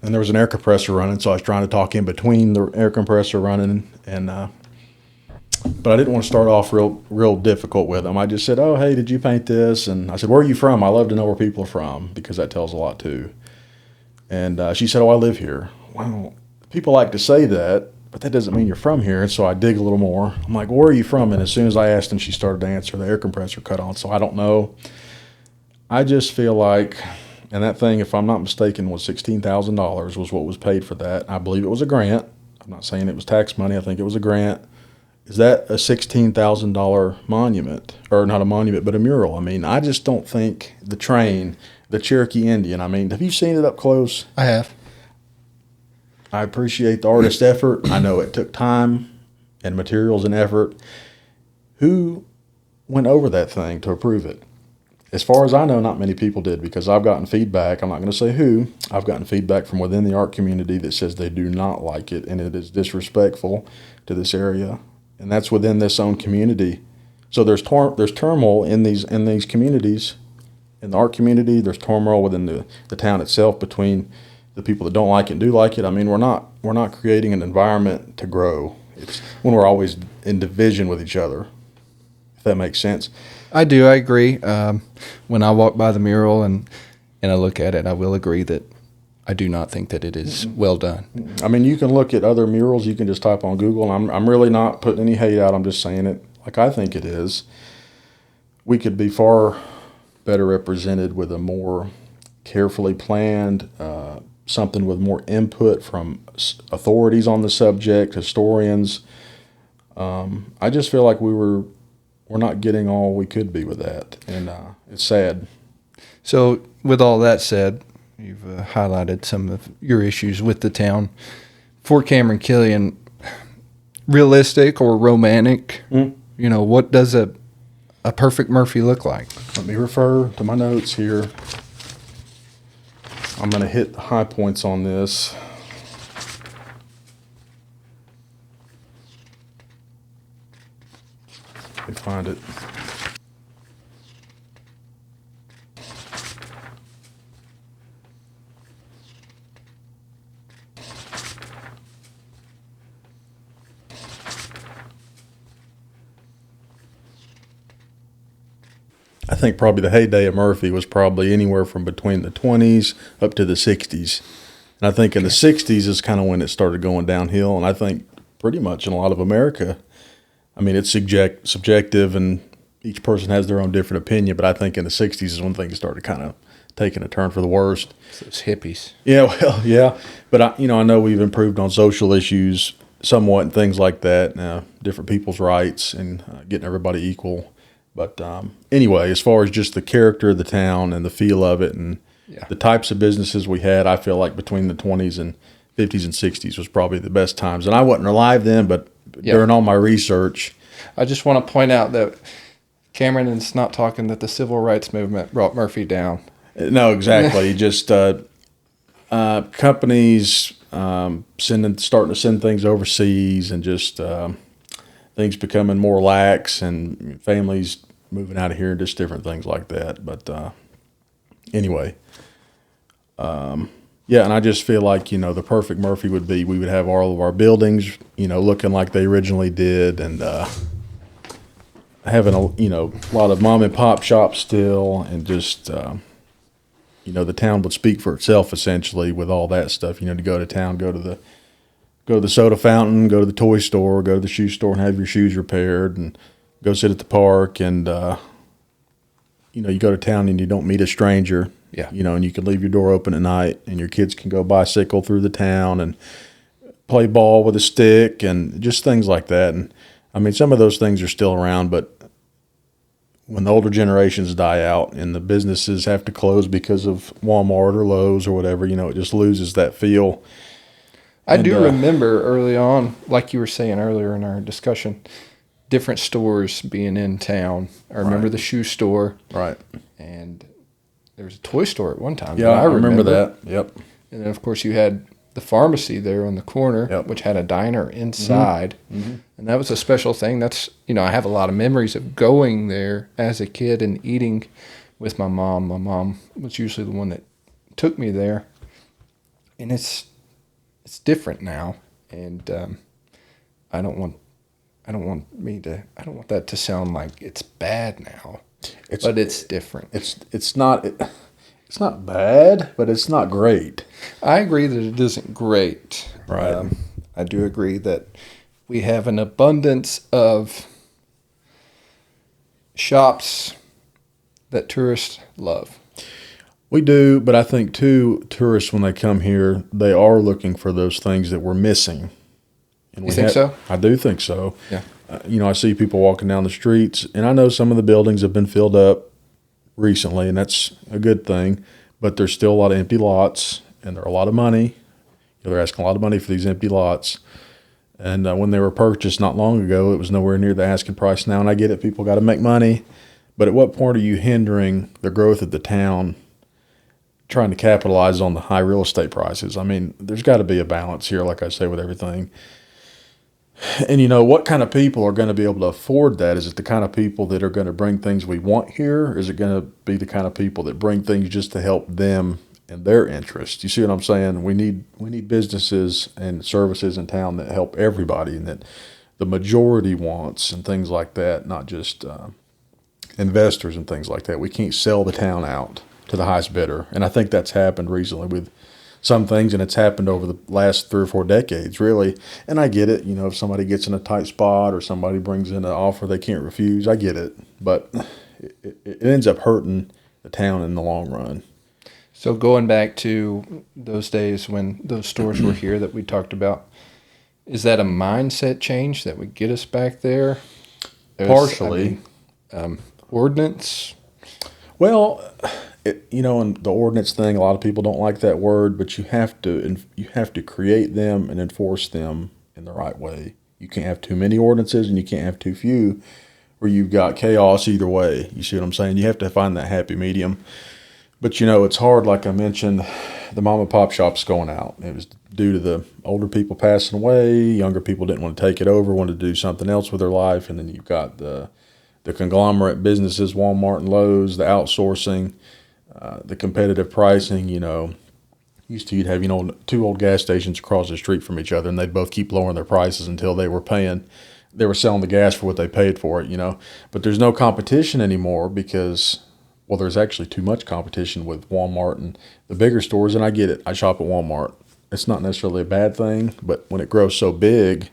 there was an air compressor running, so I was trying to talk in between the air compressor running. But I didn't want to start off real difficult with them. I just said, oh, hey, did you paint this? And I said, where are you from? I love to know where people are from because that tells a lot too. And she said, oh, I live here. Well, people like to say that, but that doesn't mean you're from here. And so I dig a little more. I'm like, where are you from? And as soon as I asked and she started to answer, the air compressor cut on. So I don't know. I just feel like, and that thing, if I'm not mistaken, was $16,000 was what was paid for that. I believe it was a grant. I'm not saying it was tax money. I think it was a grant. Is that a $16,000 monument? Or not a monument, but a mural? I mean, I just don't think the Cherokee Indian, I mean, have you seen it up close? I have. I appreciate the artist's effort. I know it took time and materials and effort. Who went over that thing to approve it? As far as I know, not many people did, because I've gotten feedback. I'm not going to say who. I've gotten feedback from within the art community that says they do not like it and it is disrespectful to this area. And that's within this own community. So there's turmoil in these communities, in the art community. There's turmoil within the town itself between the people that don't like it and do like it. I mean, we're not creating an environment to grow. It's when we're always in division with each other, if that makes sense. I do. I agree. When I walk by the mural and I look at it, I will agree that I do not think that it is well done. I mean, you can look at other murals. You can just type on Google. And I'm really not putting any hate out. I'm just saying it like I think it is. We could be far better represented with a more carefully planned, something with more input from authorities on the subject, historians. I just feel like we're not getting all we could be with that, and it's sad. So with all that said, you've highlighted some of your issues with the town. For Cameron Killian, realistic or romantic, what does a perfect Murphy look like? Let me refer to my notes here. I'm going to hit the high points on this. Let me find it. I think probably the heyday of Murphy was probably anywhere from between the 20s up to the 60s. And I think in the 60s is kind of when it started going downhill. And I think pretty much in a lot of America, I mean, it's subjective and each person has their own different opinion. But I think in the 60s is when things started kind of taking a turn for the worst. Those hippies. Yeah, well, yeah. But, I know we've improved on social issues somewhat and things like that, different people's rights and getting everybody equal. But anyway, as far as just the character of the town and the feel of it and the types of businesses we had, I feel like between the 20s and 50s and 60s was probably the best times. And I wasn't alive then, but during all my research. I just want to point out that Cameron is not talking that the civil rights movement brought Murphy down. No, exactly. Just companies starting to send things overseas and just things becoming more lax and families moving out of here and just different things like that. But anyway, and I just feel like, the perfect Murphy would be we would have all of our buildings, looking like they originally did and having a lot of mom and pop shops still and just, the town would speak for itself essentially with all that stuff, to go to town, go to the soda fountain, go to the toy store, go to the shoe store and have your shoes repaired and go sit at the park and, you go to town and you don't meet a stranger, and you can leave your door open at night and your kids can go bicycle through the town and play ball with a stick and just things like that. And I mean, some of those things are still around, but when the older generations die out and the businesses have to close because of Walmart or Lowe's or whatever, it just loses that feel. I do remember early on, like you were saying earlier in our discussion, different stores being in town. I remember the shoe store. Right. And there was a toy store at one time. Yeah, I remember that. Yep. And then, of course, you had the pharmacy there on the corner, which had a diner inside. Mm-hmm. And that was a special thing. That's, I have a lot of memories of going there as a kid and eating with my mom. My mom was usually the one that took me there. And it's different now. And I don't want that to sound like it's bad now. But it's different. It's not bad, but it's not great. I agree that it isn't great. Right. I do agree that we have an abundance of shops that tourists love. We do, but I think too, tourists when they come here, they are looking for those things that we're missing. And you think so? I do think so. Yeah. I see people walking down the streets, and I know some of the buildings have been filled up recently, and that's a good thing. But there's still a lot of empty lots, and they're a lot of money. They're asking a lot of money for these empty lots. And when they were purchased not long ago, it was nowhere near the asking price now. And I get it, people got to make money. But at what point are you hindering the growth of the town, trying to capitalize on the high real estate prices? I mean, there's got to be a balance here, like I say, with everything. And, what kind of people are going to be able to afford that? Is it the kind of people that are going to bring things we want here? Or is it going to be the kind of people that bring things just to help them and their interests? You see what I'm saying? We need businesses and services in town that help everybody and that the majority wants and things like that, not just investors and things like that. We can't sell the town out to the highest bidder. And I think that's happened recently with some things, and it's happened over the last 3 or 4 decades, really. And I get it, if somebody gets in a tight spot or somebody brings in an offer they can't refuse, I get it. But it ends up hurting the town in the long run. So going back to those days when those stores were here that we talked about, is that a mindset change that would get us back there? Partially. Ordinance? Well, and the ordinance thing, a lot of people don't like that word, but you have to create them and enforce them in the right way. You can't have too many ordinances and you can't have too few. where you've got chaos either way. You see what I'm saying? You have to find that happy medium. But, you know, it's hard. Like I mentioned, the mom and pop shop's going out. It was due to the older people passing away. Younger people didn't want to take it over, wanted to do something else with their life. And then you've got the conglomerate businesses, Walmart and Lowe's, the outsourcing, the competitive pricing. You know, used to you'd have, you know, two old gas stations across the street from each other, and they'd both keep lowering their prices until they were selling the gas for what they paid for it, you know. But there's no competition anymore because, well, there's actually too much competition with Walmart and the bigger stores. And I get it. I shop at Walmart. It's not necessarily a bad thing, but when it grows so big,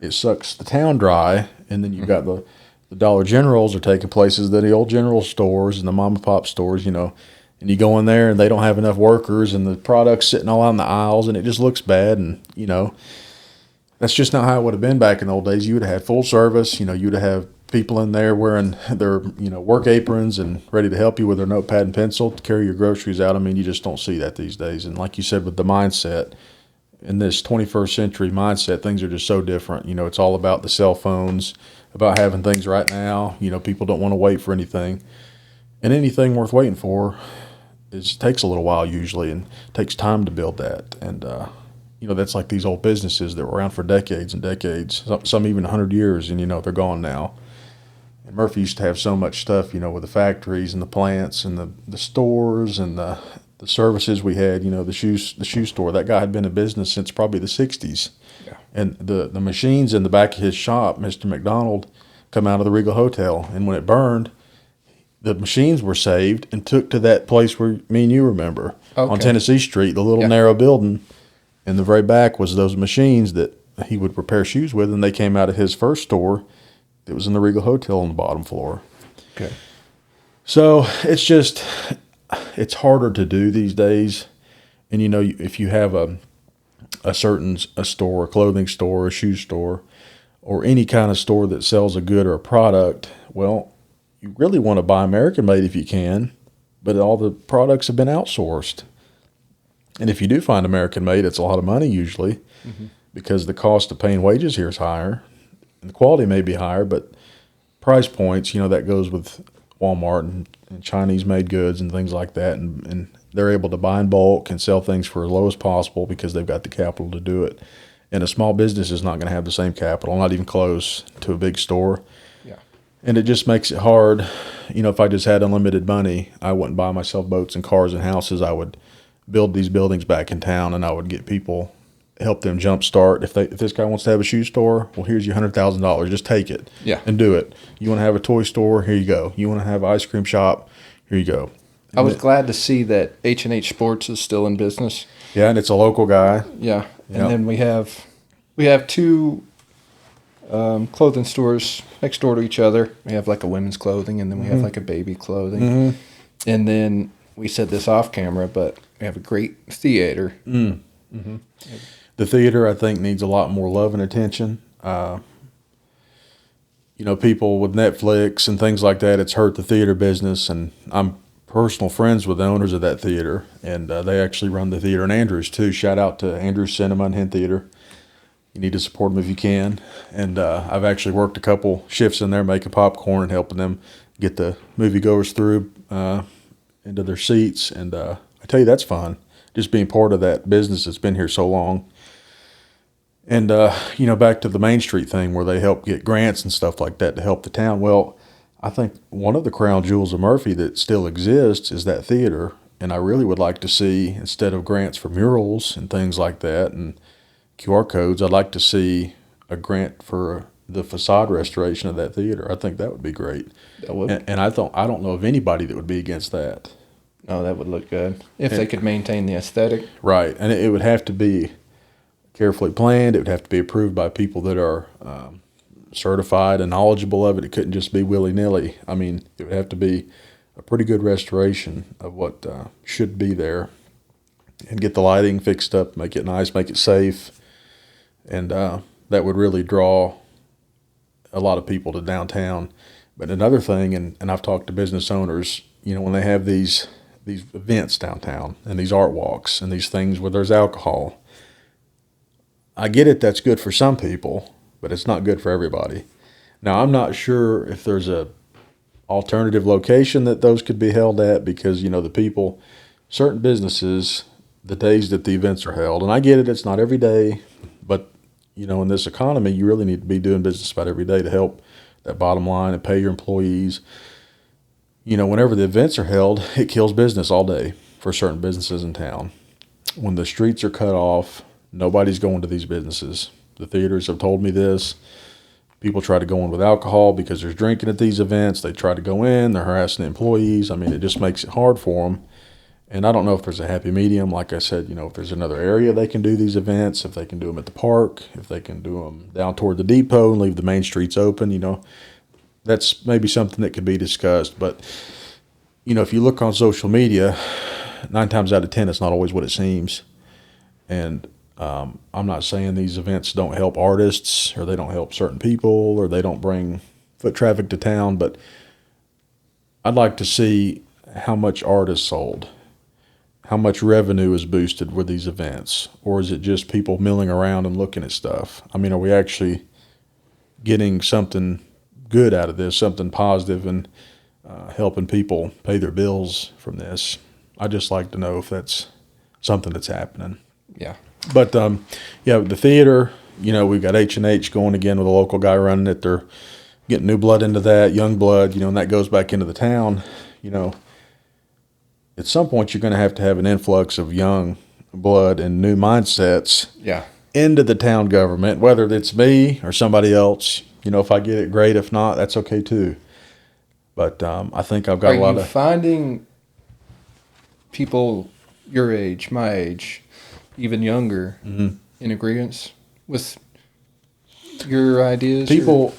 it sucks the town dry. And then you've got the Dollar Generals are taking places that the old general stores and the mom and pop stores, you know, and you go in there and they don't have enough workers and the product's sitting all out in the aisles and it just looks bad. And, you know, that's just not how it would have been back in the old days. You would have had full service. You know, you'd have people in there wearing their, you know, work aprons and ready to help you with their notepad and pencil to carry your groceries out. I mean, you just don't see that these days. And like you said, with the mindset, in this 21st century mindset, things are just so different. You know, it's all about the cell phones, about having things right now. You know, people don't want to wait for anything. And anything worth waiting for takes a little while usually, and takes time to build that. And, you know, that's like these old businesses that were around for decades and decades, some even 100 years, and, you know, they're gone now. And Murphy used to have so much stuff, you know, with the factories and the plants and the stores and the services we had, you know, the shoe store. That guy had been in business since probably the 60s. Yeah. And the machines in the back of his shop, Mr. McDonald, come out of the Regal Hotel. And when it burned, the machines were saved and took to that place where me and you remember, on Tennessee Street, the little narrow building. In the very back was those machines that he would repair shoes with, and they came out of his first store that was in the Regal Hotel on the bottom floor. Okay. So it's harder to do these days. And, you know, if you have a store, a clothing store, a shoe store, or any kind of store that sells a good or a product, well, you really want to buy American-made if you can, but all the products have been outsourced. And if you do find American-made, it's a lot of money usually, because the cost of paying wages here is higher, and the quality may be higher, but price points, you know, that goes with Walmart and Chinese-made goods and things like that, and they're able to buy in bulk and sell things for as low as possible because they've got the capital to do it. And a small business is not going to have the same capital, not even close to a big store. Yeah. And it just makes it hard. You know, if I just had unlimited money, I wouldn't buy myself boats and cars and houses. I would build these buildings back in town, and I would get people, help them jumpstart. If this guy wants to have a shoe store, well, here's your $100,000. Just take it, and do it. You want to have a toy store? Here you go. You want to have an ice cream shop? Here you go. I was glad to see that H&H Sports is still in business. Yeah, and it's a local guy. Yeah, and then we have two clothing stores next door to each other. We have like a women's clothing, and then we have like a baby clothing, and then we said this off camera, but we have a great theater. The theater, I think, needs a lot more love and attention. You know, people with Netflix and things like that, it's hurt the theater business. And I'm personal friends with the owners of that theater, and they actually run the theater in Andrews, too. Shout out to Andrews Cinema and Hen Theater. You need to support them if you can. And I've actually worked a couple shifts in there making popcorn and helping them get the moviegoers through into their seats. And I tell you, that's fun, just being part of that business that's been here so long. And, you know, back to the Main Street thing where they help get grants and stuff like that to help the town. Well, I think one of the crown jewels of Murphy that still exists is that theater. And I really would like to see, instead of grants for murals and things like that and QR codes, I'd like to see a grant for the facade restoration of that theater. I think that would be great. That would. And I don't know of anybody that would be against that. Oh, that would look good if they could maintain the aesthetic. Right, and it would have to be carefully planned. It would have to be approved by people that are certified and knowledgeable of it. It couldn't just be willy-nilly. I mean, it would have to be a pretty good restoration of what should be there, and get the lighting fixed up, make it nice, make it safe, and that would really draw a lot of people to downtown. But another thing, and I've talked to business owners, you know, when they have these events downtown and these art walks and these things where there's alcohol, I get it, that's good for some people, but it's not good for everybody. Now, I'm not sure if there's a alternative location that those could be held at because, the people, certain businesses, the days that the events are held, and I get it, it's not every day, but, in this economy, you really need to be doing business about every day to help that bottom line and pay your employees. Whenever the events are held, it kills business all day for certain businesses in town. When the streets are cut off, nobody's going to these businesses. The theaters have told me this. People try to go in with alcohol because there's drinking at these events. They try to go in, they're harassing the employees. I mean, it just makes it hard for them. And I don't know if there's a happy medium. Like I said, if there's another area they can do these events, if they can do them at the park, if they can do them down toward the depot and leave the main streets open, that's maybe something that could be discussed. But, if you look on social media, 9 times out of 10, it's not always what it seems. And I'm not saying these events don't help artists or they don't help certain people or they don't bring foot traffic to town, but I'd like to see how much art is sold, how much revenue is boosted with these events, or is it just people milling around and looking at stuff? I mean, are we actually getting something good out of this, something positive and helping people pay their bills from this? I'd just like to know if that's something that's happening. Yeah. But, the theater, we've got H&H going again with a local guy running it. They're getting new blood into that, young blood, and that goes back into the town. At some point you're going to have an influx of young blood and new mindsets into the town government, whether it's me or somebody else. If I get it, great. If not, that's okay too. But I think I've got a lot of finding people your age, my age, even younger, in agreement with your ideas? People,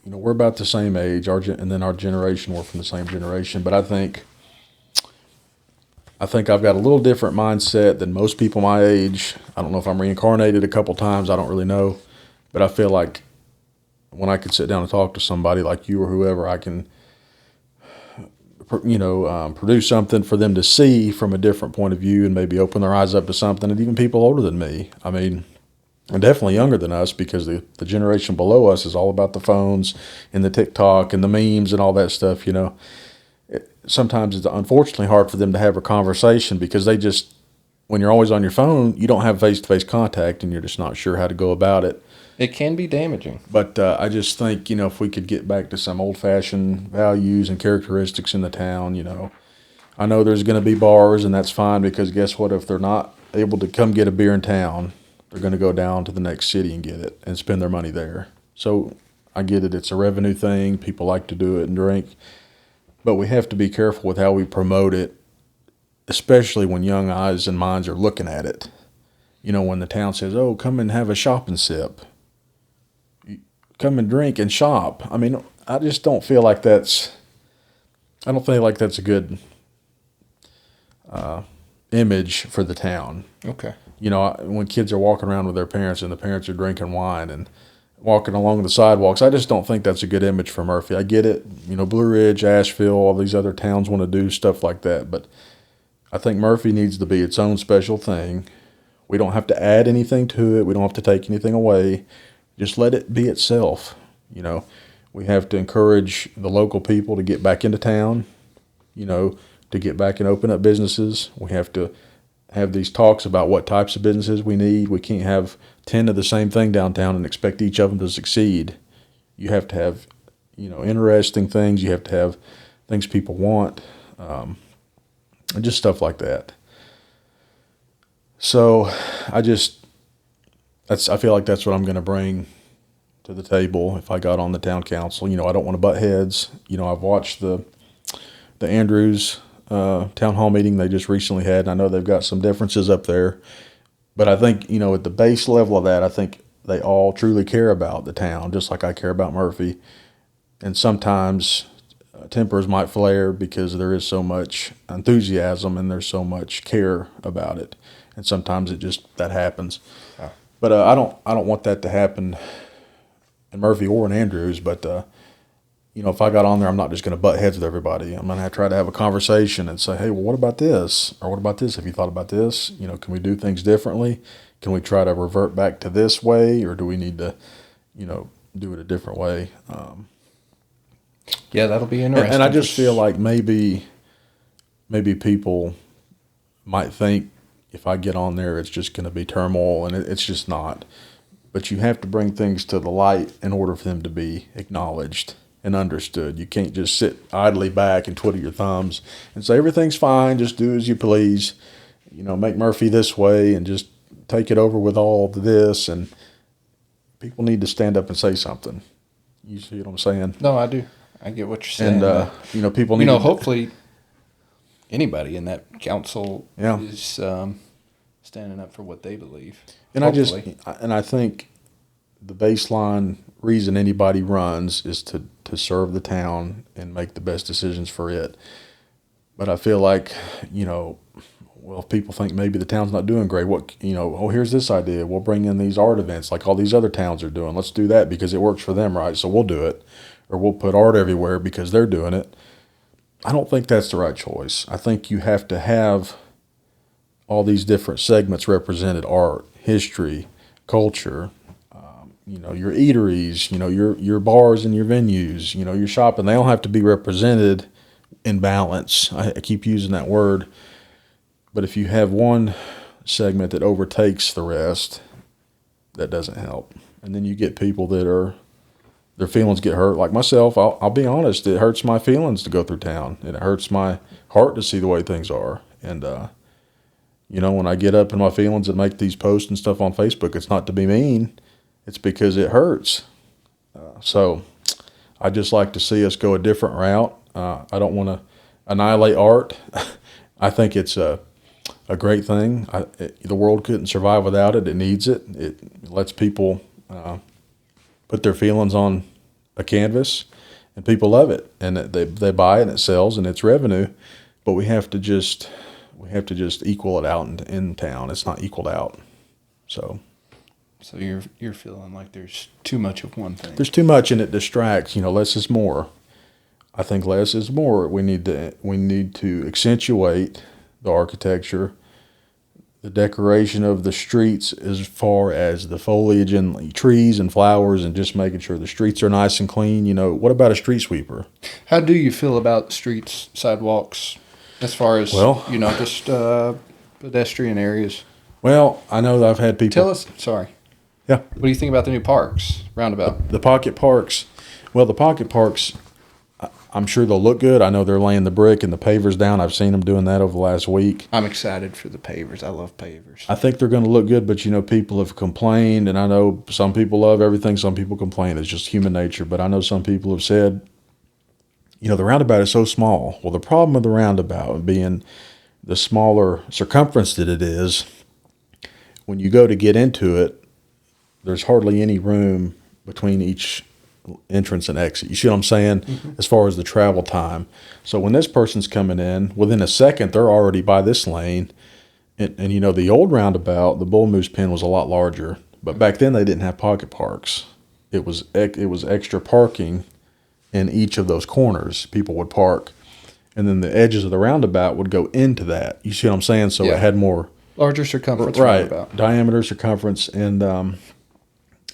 we're about the same age, and then our generation, we're from the same generation. But I think I've got a little different mindset than most people my age. I don't know if I'm reincarnated a couple times. I don't really know. But I feel like when I could sit down and talk to somebody like you or whoever, I can produce something for them to see from a different point of view and maybe open their eyes up to something. And even people older than me, I mean, and definitely younger than us, because the generation below us is all about the phones and the TikTok and the memes and all that stuff. Sometimes it's unfortunately hard for them to have a conversation because when you're always on your phone, you don't have face-to-face contact and you're just not sure how to go about it. It can be damaging. But I just think, if we could get back to some old-fashioned values and characteristics in the town, I know there's going to be bars, and that's fine because guess what? If they're not able to come get a beer in town, they're going to go down to the next city and get it and spend their money there. So I get it. It's a revenue thing. People like to do it and drink. But we have to be careful with how we promote it, especially when young eyes and minds are looking at it. When the town says, oh, come and have a shop and sip. Come and drink and shop. I mean, I just don't feel like that's a good image for the town. Okay. When kids are walking around with their parents and the parents are drinking wine and walking along the sidewalks, I just don't think that's a good image for Murphy. I get it. Blue Ridge, Asheville, all these other towns want to do stuff like that. But I think Murphy needs to be its own special thing. We don't have to add anything to it. We don't have to take anything away. Just let it be itself. We have to encourage the local people to get back into town, to get back and open up businesses. We have to have these talks about what types of businesses we need. We can't have 10 of the same thing downtown and expect each of them to succeed. You have to have, interesting things. You have to have things people want, and just stuff like that. So I feel like that's what I'm going to bring to the table if I got on the town council. I don't want to butt heads. I've watched the Andrews town hall meeting they just recently had, and I know they've got some differences up there. But I think, at the base level of that, I think they all truly care about the town, just like I care about Murphy. And sometimes tempers might flare because there is so much enthusiasm and there's so much care about it. And sometimes that happens. Yeah. But I don't want that to happen in Murphy or in Andrews. But if I got on there, I'm not just going to butt heads with everybody. I'm going to try to have a conversation and say, hey, well, what about this? Or what about this? Have you thought about this? Can we do things differently? Can we try to revert back to this way? Or do we need to, do it a different way. Yeah, that'll be interesting. And I just feel like maybe people might think if I get on there, it's just going to be turmoil, and it's just not. But you have to bring things to the light in order for them to be acknowledged and understood. You can't just sit idly back and twiddle your thumbs and say everything's fine, just do as you please. Make Murphy this way and just take it over with all of this. And people need to stand up and say something. You see what I'm saying? No, I do. I get what you're saying. And people need hopefully anybody in that council is standing up for what they believe. And hopefully. I think the baseline reason anybody runs is to serve the town and make the best decisions for it. But I feel like, if people think maybe the town's not doing great, here's this idea. We'll bring in these art events like all these other towns are doing. Let's do that because it works for them, right? So we'll do it. Or we'll put art everywhere because they're doing it. I don't think that's the right choice. I think you have to have all these different segments represented: art, history, culture, your eateries, your bars and your venues, your shopping. They all have to be represented in balance. I keep using that word. But if you have one segment that overtakes the rest, that doesn't help. And then you get people that their feelings get hurt. Like myself, I'll be honest, it hurts my feelings to go through town, and it hurts my heart to see the way things are. And, when I get up in my feelings and make these posts and stuff on Facebook, it's not to be mean. It's because it hurts. So I just like to see us go a different route. I don't want to annihilate art. I think it's a great thing. The world couldn't survive without it. It needs it. It lets people put their feelings on a canvas, and people love it, and they buy it, and it sells, and it's revenue. But we have to just equal it out in town. It's not equaled out. So you're feeling like there's too much of one thing. There's too much, and it distracts. Less is more. I think less is more. We need to accentuate the architecture, the decoration of the streets as far as the foliage and trees and flowers, and just making sure the streets are nice and clean. What about a street sweeper? How do you feel about streets, sidewalks, as far as, just pedestrian areas? Well, I know that I've had people... Tell us, sorry. Yeah. What do you think about the new parks, roundabout? The pocket parks. Well, the pocket parks, I'm sure they'll look good. I know they're laying the brick and the pavers down. I've seen them doing that over the last week. I'm excited for the pavers. I love pavers. I think they're going to look good, but, people have complained, and I know some people love everything. Some people complain. It's just human nature. But I know some people have said, the roundabout is so small. Well, the problem with the roundabout being the smaller circumference that it is, when you go to get into it, there's hardly any room between each entrance and exit. You see what I'm saying? Mm-hmm. As far as the travel time. So when this person's coming in, within a second, they're already by this lane. And the old roundabout, the Bull Moose Pen was a lot larger. But back then, they didn't have pocket parks. It was extra parking in each of those corners. People would park. And then the edges of the roundabout would go into that. You see what I'm saying? So it had more... larger circumference right, roundabout. Diameter, circumference, and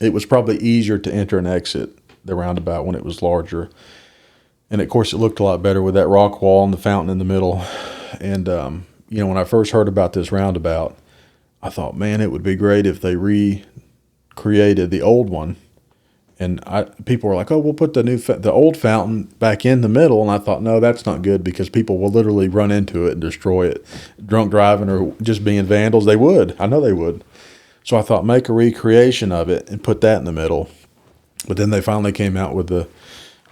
it was probably easier to enter and exit the roundabout when it was larger. And, of course, it looked a lot better with that rock wall and the fountain in the middle. And, when I first heard about this roundabout, I thought, man, it would be great if they recreated the old one. And people were like, oh, we'll put the old fountain back in the middle. And I thought, no, that's not good because people will literally run into it and destroy it. Drunk driving or just being vandals, they would. I know they would. So I thought, make a recreation of it and put that in the middle. But then they finally came out with the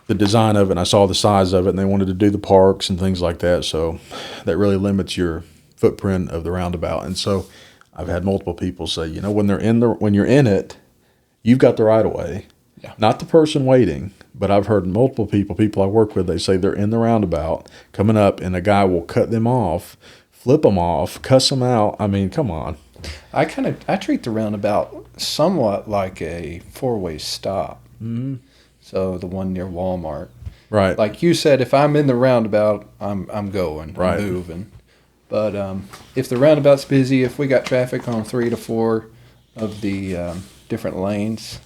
design of it, and I saw the size of it, and they wanted to do the parks and things like that. So that really limits your footprint of the roundabout. And so I've had multiple people say, when you're in it, you've got the right of way. Yeah. Not the person waiting, but I've heard multiple people I work with, they say they're in the roundabout coming up, and a guy will cut them off, flip them off, cuss them out. I mean, come on. I treat the roundabout somewhat like a four-way stop. Mm-hmm. So the one near Walmart. Right. Like you said, if I'm in the roundabout, I'm going, right. I'm moving. But if the roundabout's busy, if we got traffic on 3 to 4 of the different lanes,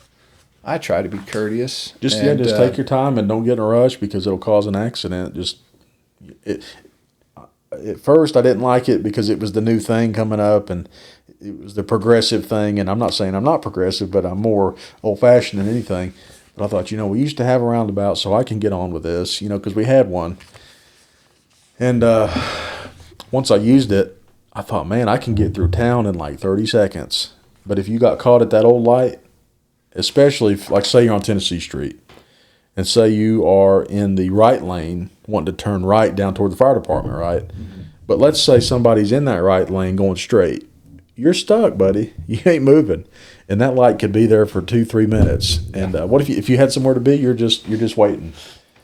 I try to be courteous. Just and, just take your time and don't get in a rush because it'll cause an accident. At first I didn't like it because it was the new thing coming up and it was the progressive thing. And I'm not saying I'm not progressive, but I'm more old fashioned than anything. But I thought, we used to have a roundabout, so I can get on with this, because we had one. And once I used it, I thought, man, I can get through town in like 30 seconds. But if you got caught at that old light, especially like say you're on Tennessee Street and say you are in the right lane wanting to turn right down toward the fire department, right? Mm-hmm. But let's say somebody's in that right lane going straight. You're stuck, buddy. You ain't moving. And that light could be there for 2-3 minutes. And what if you had somewhere to be? You're just waiting.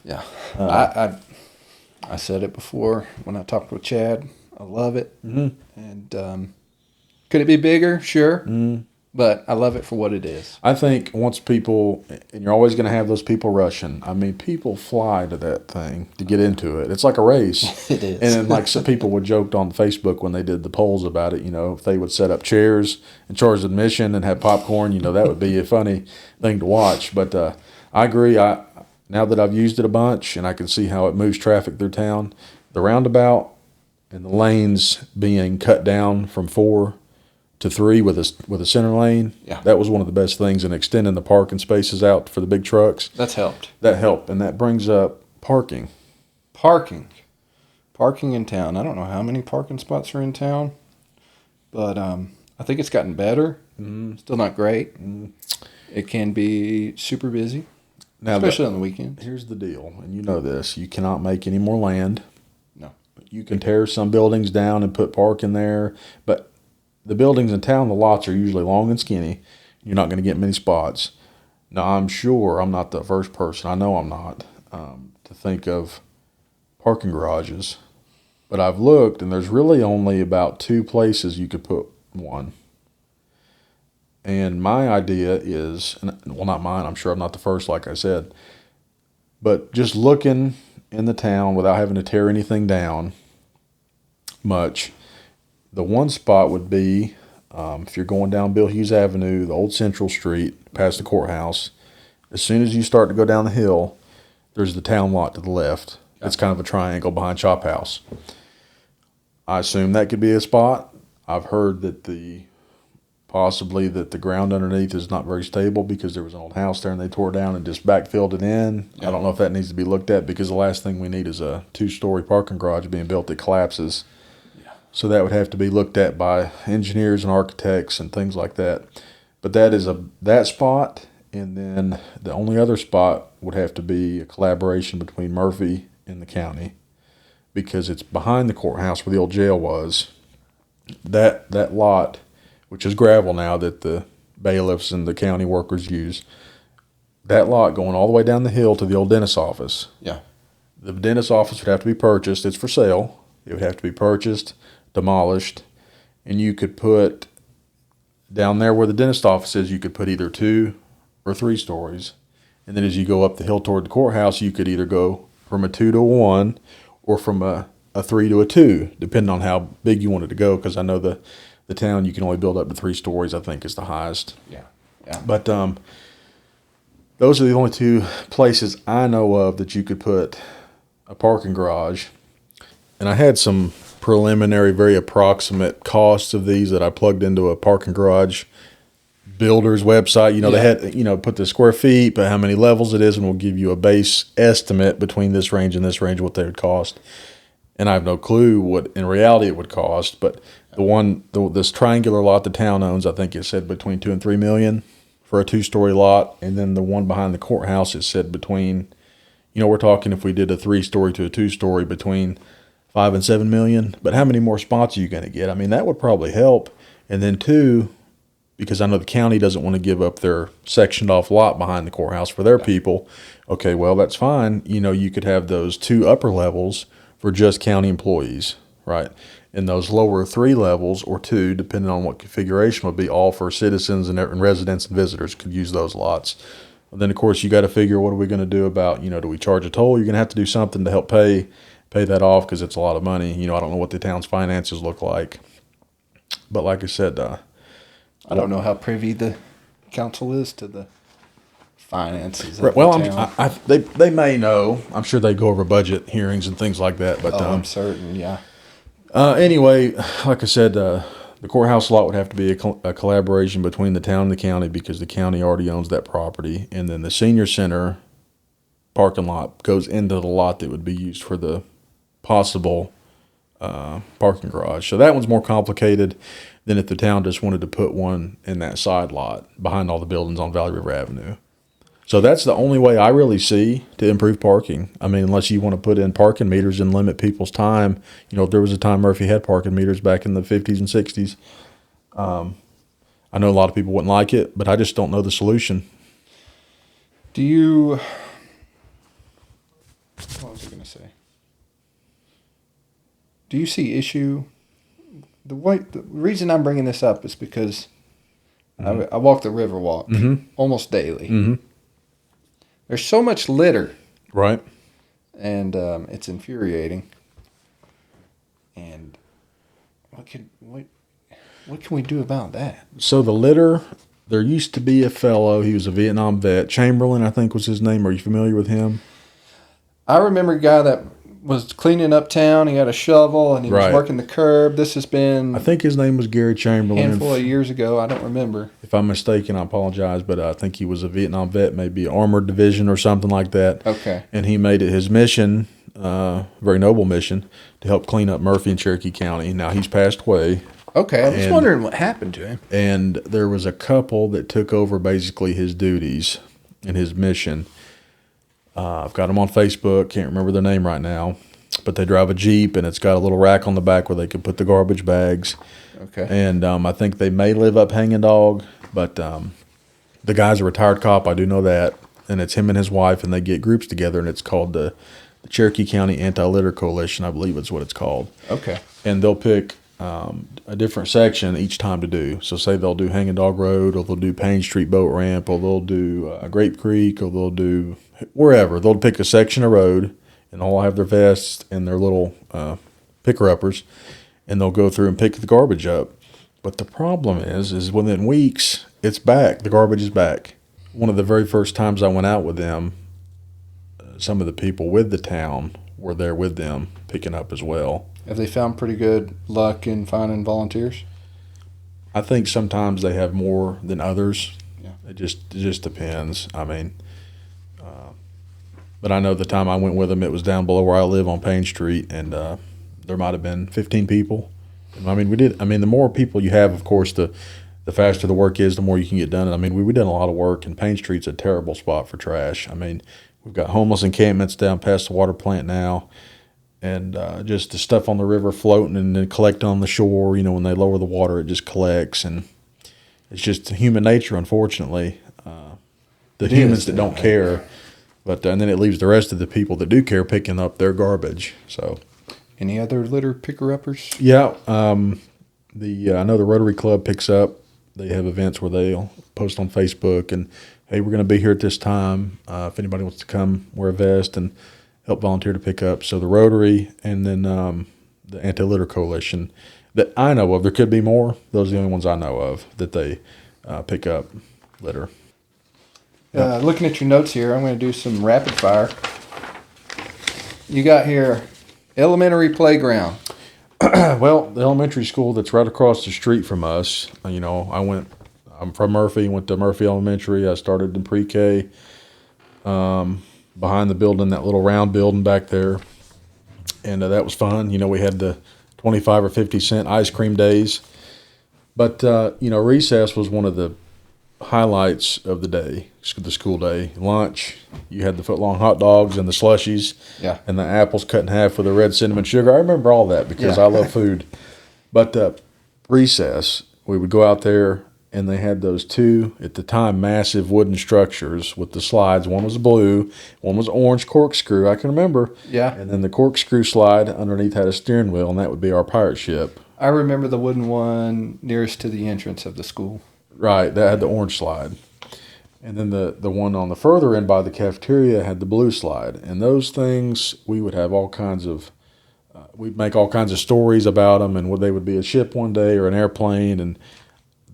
Yeah. I said it before when I talked with Chad. I love it. Mm-hmm. And could it be bigger? Sure. Mm-hmm. But I love it for what it is. I think once people, and you're always going to have those people rushing. I mean, people fly to that thing to get into it. It's like a race. It is. And then, like some people would joke on Facebook when they did the polls about it, if they would set up chairs and charge admission and have popcorn, that would be a funny thing to watch. But I agree. Now that I've used it a bunch and I can see how it moves traffic through town, the roundabout and the lanes being cut down from 4 to 3 with a center lane. Yeah. That was one of the best things in extending the parking spaces out for the big trucks. That's helped. That helped. And that brings up parking. Parking in town. I don't know how many parking spots are in town, but I think it's gotten better. Mm-hmm. Still not great. Mm-hmm. It can be super busy, now, especially on the weekends. Here's the deal, and you know this. You cannot make any more land. No. You can tear some buildings down and put parking there, but the buildings in town, the lots are usually long and skinny. You're not going to get many spots. Now, I'm sure I'm not the first person, I know I'm not, to think of parking garages. But I've looked, and there's really only about 2 places you could put one. And my idea is, well, not mine, I'm sure I'm not the first, like I said, but just looking in the town without having to tear anything down much, the one spot would be, if you're going down Bill Hughes Avenue, the old Central Street, past the courthouse, as soon as you start to go down the hill, there's the town lot to the left. Yeah. It's kind of a triangle behind Chop House. I assume that could be a spot. I've heard that possibly the ground underneath is not very stable because there was an old house there and they tore it down and just backfilled it in. Yeah. I don't know if that needs to be looked at because the last thing we need is a 2-story parking garage being built that collapses. So that would have to be looked at by engineers and architects and things like that. But that is that spot, and then the only other spot would have to be a collaboration between Murphy and the county because it's behind the courthouse where the old jail was. That lot, which is gravel now that the bailiffs and the county workers use, that lot going all the way down the hill to the old dentist's office. Yeah. The dentist's office would have to be purchased. It's for sale. It would have to be purchased, demolished, and you could put down there where the dentist office is, you could put either 2 or 3 stories. And then as you go up the hill toward the courthouse, you could either go from a 2 to a 1 or from a 3 to a 2, depending on how big you wanted to go. Because I know the town, you can only build up to 3 stories, I think, is the highest. Yeah. But those are the only 2 places I know of that you could put a parking garage. And I had some preliminary, very approximate costs of these that I plugged into a parking garage builder's website. They had, put the square feet, but how many levels it is, and we'll give you a base estimate between this range and this range, what they would cost. And I have no clue what in reality it would cost, but this triangular lot the town owns, I think it said between $2 and $3 million for a 2-story lot. And then the one behind the courthouse, it said between, we're talking if we did a 3-story to a 2-story between $5 and $7 million. But how many more spots are you going to get? I mean, that would probably help. And then 2, because I know the county doesn't want to give up their sectioned off lot behind the courthouse for their people. Okay, well, that's fine. You could have those 2 upper levels for just county employees, right? And those lower 3 levels or 2, depending on what configuration, would be all for citizens and residents and visitors could use those lots. And then, of course, you got to figure what are we going to do about, do we charge a toll? You're going to have to do something to help pay that off because it's a lot of money. I don't know what the town's finances look like. But like I said, I don't know how privy the council is to the finances. Right. Of Well, the town. they may know. I'm sure they go over budget hearings and things like that. But I'm certain. Yeah. anyway, like I said, the courthouse lot would have to be a collaboration between the town and the county because the county already owns that property, and then the senior center parking lot goes into the lot that would be used for the possible parking garage. So that one's more complicated than if the town just wanted to put one in that side lot behind all the buildings on Valley River Avenue. So that's the only way I really see to improve parking. I mean, unless you want to put in parking meters and limit people's time. You know, there was a time Murphy had parking meters back in the 50s and 60s. I know a lot of people wouldn't like it, but I just don't know the solution. Do you? What was I going to say? Do you see issue? The reason I'm bringing this up is because I walk the Riverwalk almost daily. Mm-hmm. There's so much litter, Right. and it's infuriating. And what can we do about that? So the litter, there used to be a fellow, he was a Vietnam vet, Chamberlain, I think was his name. Are you familiar with him? I remember a guy that was cleaning up town. He had a shovel and he was Right. working the curb. This has been I think his name was Gary a Chamberlain. handful of years ago. I don't remember. If I'm mistaken, I apologize, but I think he was a Vietnam vet, maybe armored division or something like that. Okay. And he made it his mission, very noble mission, to help clean up Murphy and Cherokee County. Now he's passed away, Okay. I was And- wondering what happened to him. and there was a couple that took over basically his duties and his mission. I've got them on Facebook. Can't remember their name right now, but they drive a Jeep and it's got a little rack on the back where they can put the garbage bags. Okay. And I think they may live up Hanging Dog, but the guy's a retired cop. I do know that, and it's him and his wife, and they get groups together, and it's called the Cherokee County Anti-Litter Coalition, I believe is what it's called. Okay. And they'll pick a different section each time to do. So say they'll do Hanging Dog Road, or they'll do Payne Street Boat Ramp, or they'll do Grape Creek, or they'll do wherever. They'll pick a section of road, and they'll all have their vests and their little picker-uppers, and they'll go through and pick the garbage up. But the problem is within weeks, it's back. The garbage is back. One of the very first times I went out with them, some of the people with the town were there with them picking up as well. Have they found pretty good luck in finding volunteers? I think sometimes they have more than others. Yeah. It just depends. I mean, but I know the time I went with them, it was down below where I live on Payne Street, and there might have been 15 people. I mean, the more people you have, of course, the faster the work is, the more you can get done. And I mean, we done a lot of work, and Payne Street's a terrible spot for trash. I mean, we've got homeless encampments down past the water plant now, and just the stuff on the river floating and then collecting on the shore. You know, when they lower the water, it just collects, and it's just human nature, unfortunately. The humans that don't care, but and then it leaves the rest of the people that do care picking up their garbage. So, Any other litter picker-uppers? yeah, I know the Rotary Club picks up. They have events where they'll post on Facebook and, hey, we're going to be here at this time. If anybody wants to come, wear a vest and help volunteer to pick up. So the Rotary, and then the Anti-Litter Coalition that I know of. There could be more. Those are the only ones I know of that they pick up litter. Looking at your notes here, I'm going to do some rapid fire. You got here elementary playground. Well, the elementary school that's right across the street from us, you know, I'm from Murphy, went to Murphy Elementary. I started in pre-K behind the building, that little round building back there. And that was fun. You know, we had the 25 or 50 cent ice cream days. But, you know, recess was one of the highlights of the day, the school day. Lunch, you had the foot-long hot dogs and the slushies, Yeah. and the apples cut in half with the red cinnamon sugar. I remember all that because Yeah. I love food. But recess, we would go out there, and they had those two, at the time, massive wooden structures with the slides. One was blue, one was orange corkscrew. I can remember. Yeah. And then the corkscrew slide underneath had a steering wheel, and that would be our pirate ship. I remember the wooden one nearest to the entrance of the school. Right, that had the orange slide. And then the one on the further end by the cafeteria had the blue slide. And those things, we would have all kinds of, we'd make all kinds of stories about them, and they would be a ship one day or an airplane, and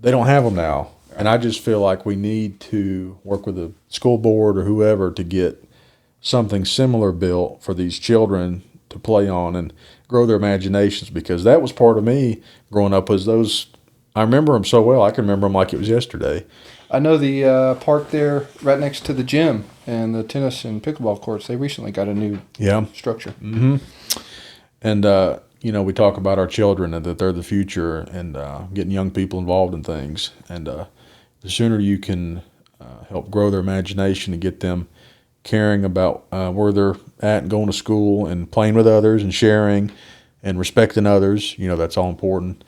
they don't have them now. And I just feel like we need to work with the school board or whoever to get something similar built for these children to play on and grow their imaginations, because that was part of me growing up was those. I remember them so well. I can remember them like it was yesterday. I know the park there right next to the gym and the tennis and pickleball courts, they recently got a new structure. Mm-hmm. And, we talk about our children and that they're the future, and getting young people involved in things. And the sooner you can help grow their imagination and get them caring about where they're at and going to school and playing with others and sharing and respecting others, that's all important.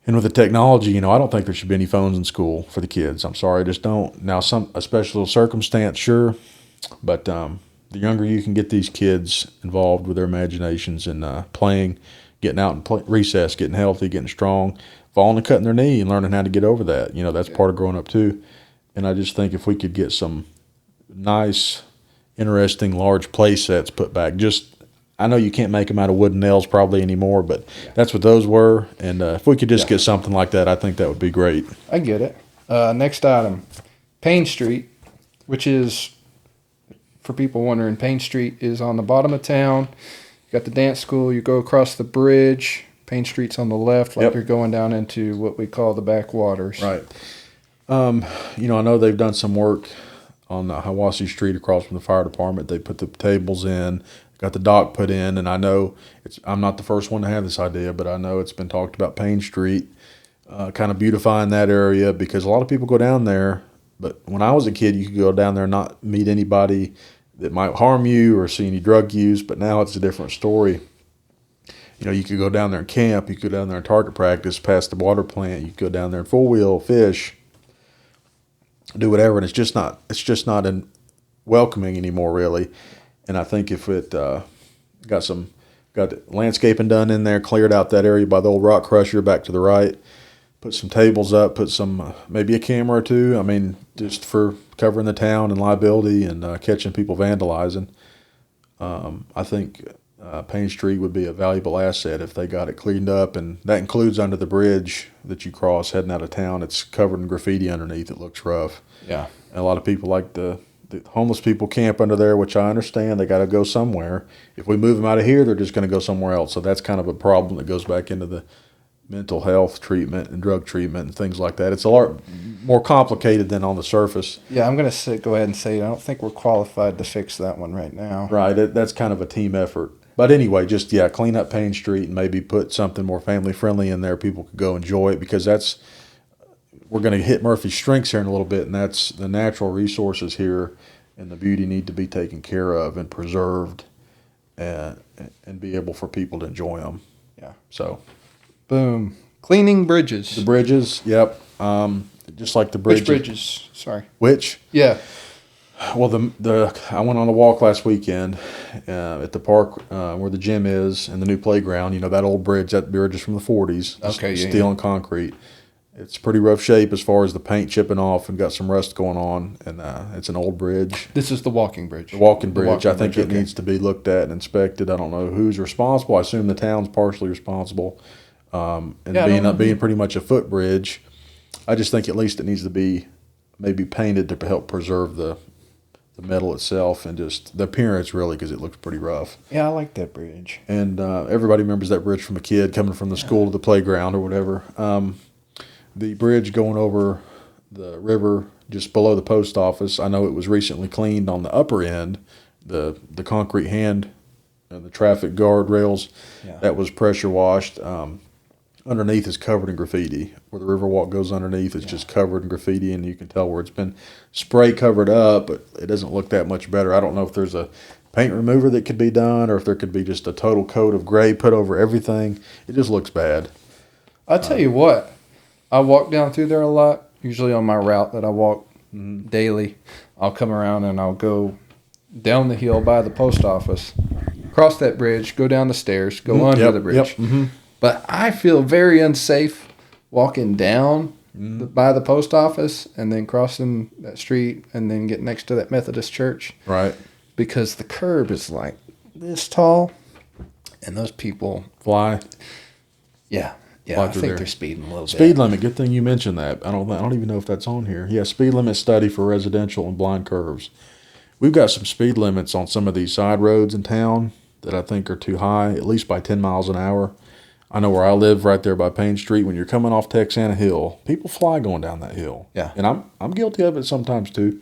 And with the technology, I don't think there should be any phones in school for the kids. I'm sorry, I just don't. Now, a special circumstance, sure, but the younger you can get these kids involved with their imaginations and playing, getting out and recess, getting healthy, getting strong, falling and cutting their knee and learning how to get over that. That's part of growing up too. And I just think if we could get some nice, interesting, large play sets put back, I know you can't make them out of wooden nails probably anymore, but that's what those were. And if we could just get something like that, I think that would be great. I get it. Next item, Payne Street, which is, for people wondering, Payne Street is on the bottom of town. You got the dance school. You go across the bridge. Payne Street's on the left, like you're going down into what we call the backwaters. Right. I know they've done some work on Hiwassee Street across from the fire department. They put the tables in, got the dock put in, and I know I'm not the first one to have this idea, but I know it's been talked about Payne Street, kind of beautifying that area, because a lot of people go down there. But when I was a kid, you could go down there and not meet anybody that might harm you or see any drug use, but now it's a different story. You could go down there and camp, you could go down there and target practice past the water plant, you could go down there and four-wheel, fish, do whatever, and it's just not welcoming anymore, really. And I think if it got landscaping done in there, cleared out that area by the old rock crusher back to the right, put some tables up, put some maybe a camera or two. I mean, just for covering the town and liability and catching people vandalizing. I think Payne Street would be a valuable asset if they got it cleaned up, and that includes under the bridge that you cross heading out of town. It's covered in graffiti underneath. It looks rough. Yeah. And a lot of people like the homeless people camp under there, which I understand. They got to go somewhere. If we move them out of here, they're just going to go somewhere else. So that's kind of a problem that goes back into the mental health treatment and drug treatment and things like that. It's a lot more complicated than on the surface. Yeah, I'm going to go ahead and say I don't think we're qualified to fix that one right now. Right. That's kind of a team effort. But anyway, just, clean up Payne Street and maybe put something more family-friendly in there. People could go enjoy it, because we're going to hit Murphy's strengths here in a little bit, and that's the natural resources here and the beauty need to be taken care of and preserved and be able for people to enjoy them. Yeah. So. Boom. Cleaning bridges. The bridges, yep. Just like the bridges. Which bridges? Sorry. Which? Yeah. Well, I went on a walk last weekend at the park where the gym is and the new playground. That old bridge, that bridge is from the 40s. Okay, Steel and concrete. It's pretty rough shape as far as the paint chipping off and got some rust going on. And it's an old bridge. This is the walking bridge. The walking bridge. I think it needs to be looked at and inspected. I don't know who's responsible. I assume the town's partially responsible. Being pretty much a footbridge, I just think at least it needs to be maybe painted to help preserve the metal itself and just the appearance, really, because it looks pretty rough. Yeah, I like that bridge. And everybody remembers that bridge from a kid coming from the school to the playground or whatever. The bridge going over the river just below the post office, I know it was recently cleaned on the upper end, the concrete hand and the traffic guard rails, that was pressure washed. Underneath is covered in graffiti. Where the Riverwalk goes underneath, it's just covered in graffiti, and you can tell where it's been spray covered up, but it doesn't look that much better. I don't know if there's a paint remover that could be done or if there could be just a total coat of gray put over everything. It just looks bad. I'll tell you what, I walk down through there a lot, usually on my route that I walk daily. I'll come around and I'll go down the hill by the post office, cross that bridge, go down the stairs, go under the bridge. Yep. But I feel very unsafe walking down by the post office and then crossing that street and then get next to that Methodist church. Right. Because the curb is like this tall and those people fly. Yeah. Yeah, fly I through think there. they're speeding a little Speed bit. limit. Good thing you mentioned that. I don't even know if that's on here. Yeah, speed limit study for residential and blind curves. We've got some speed limits on some of these side roads in town that I think are too high, at least by 10 miles an hour. I know where I live right there by Payne Street. When you're coming off Texana Hill, people fly going down that hill. Yeah. And I'm guilty of it sometimes too.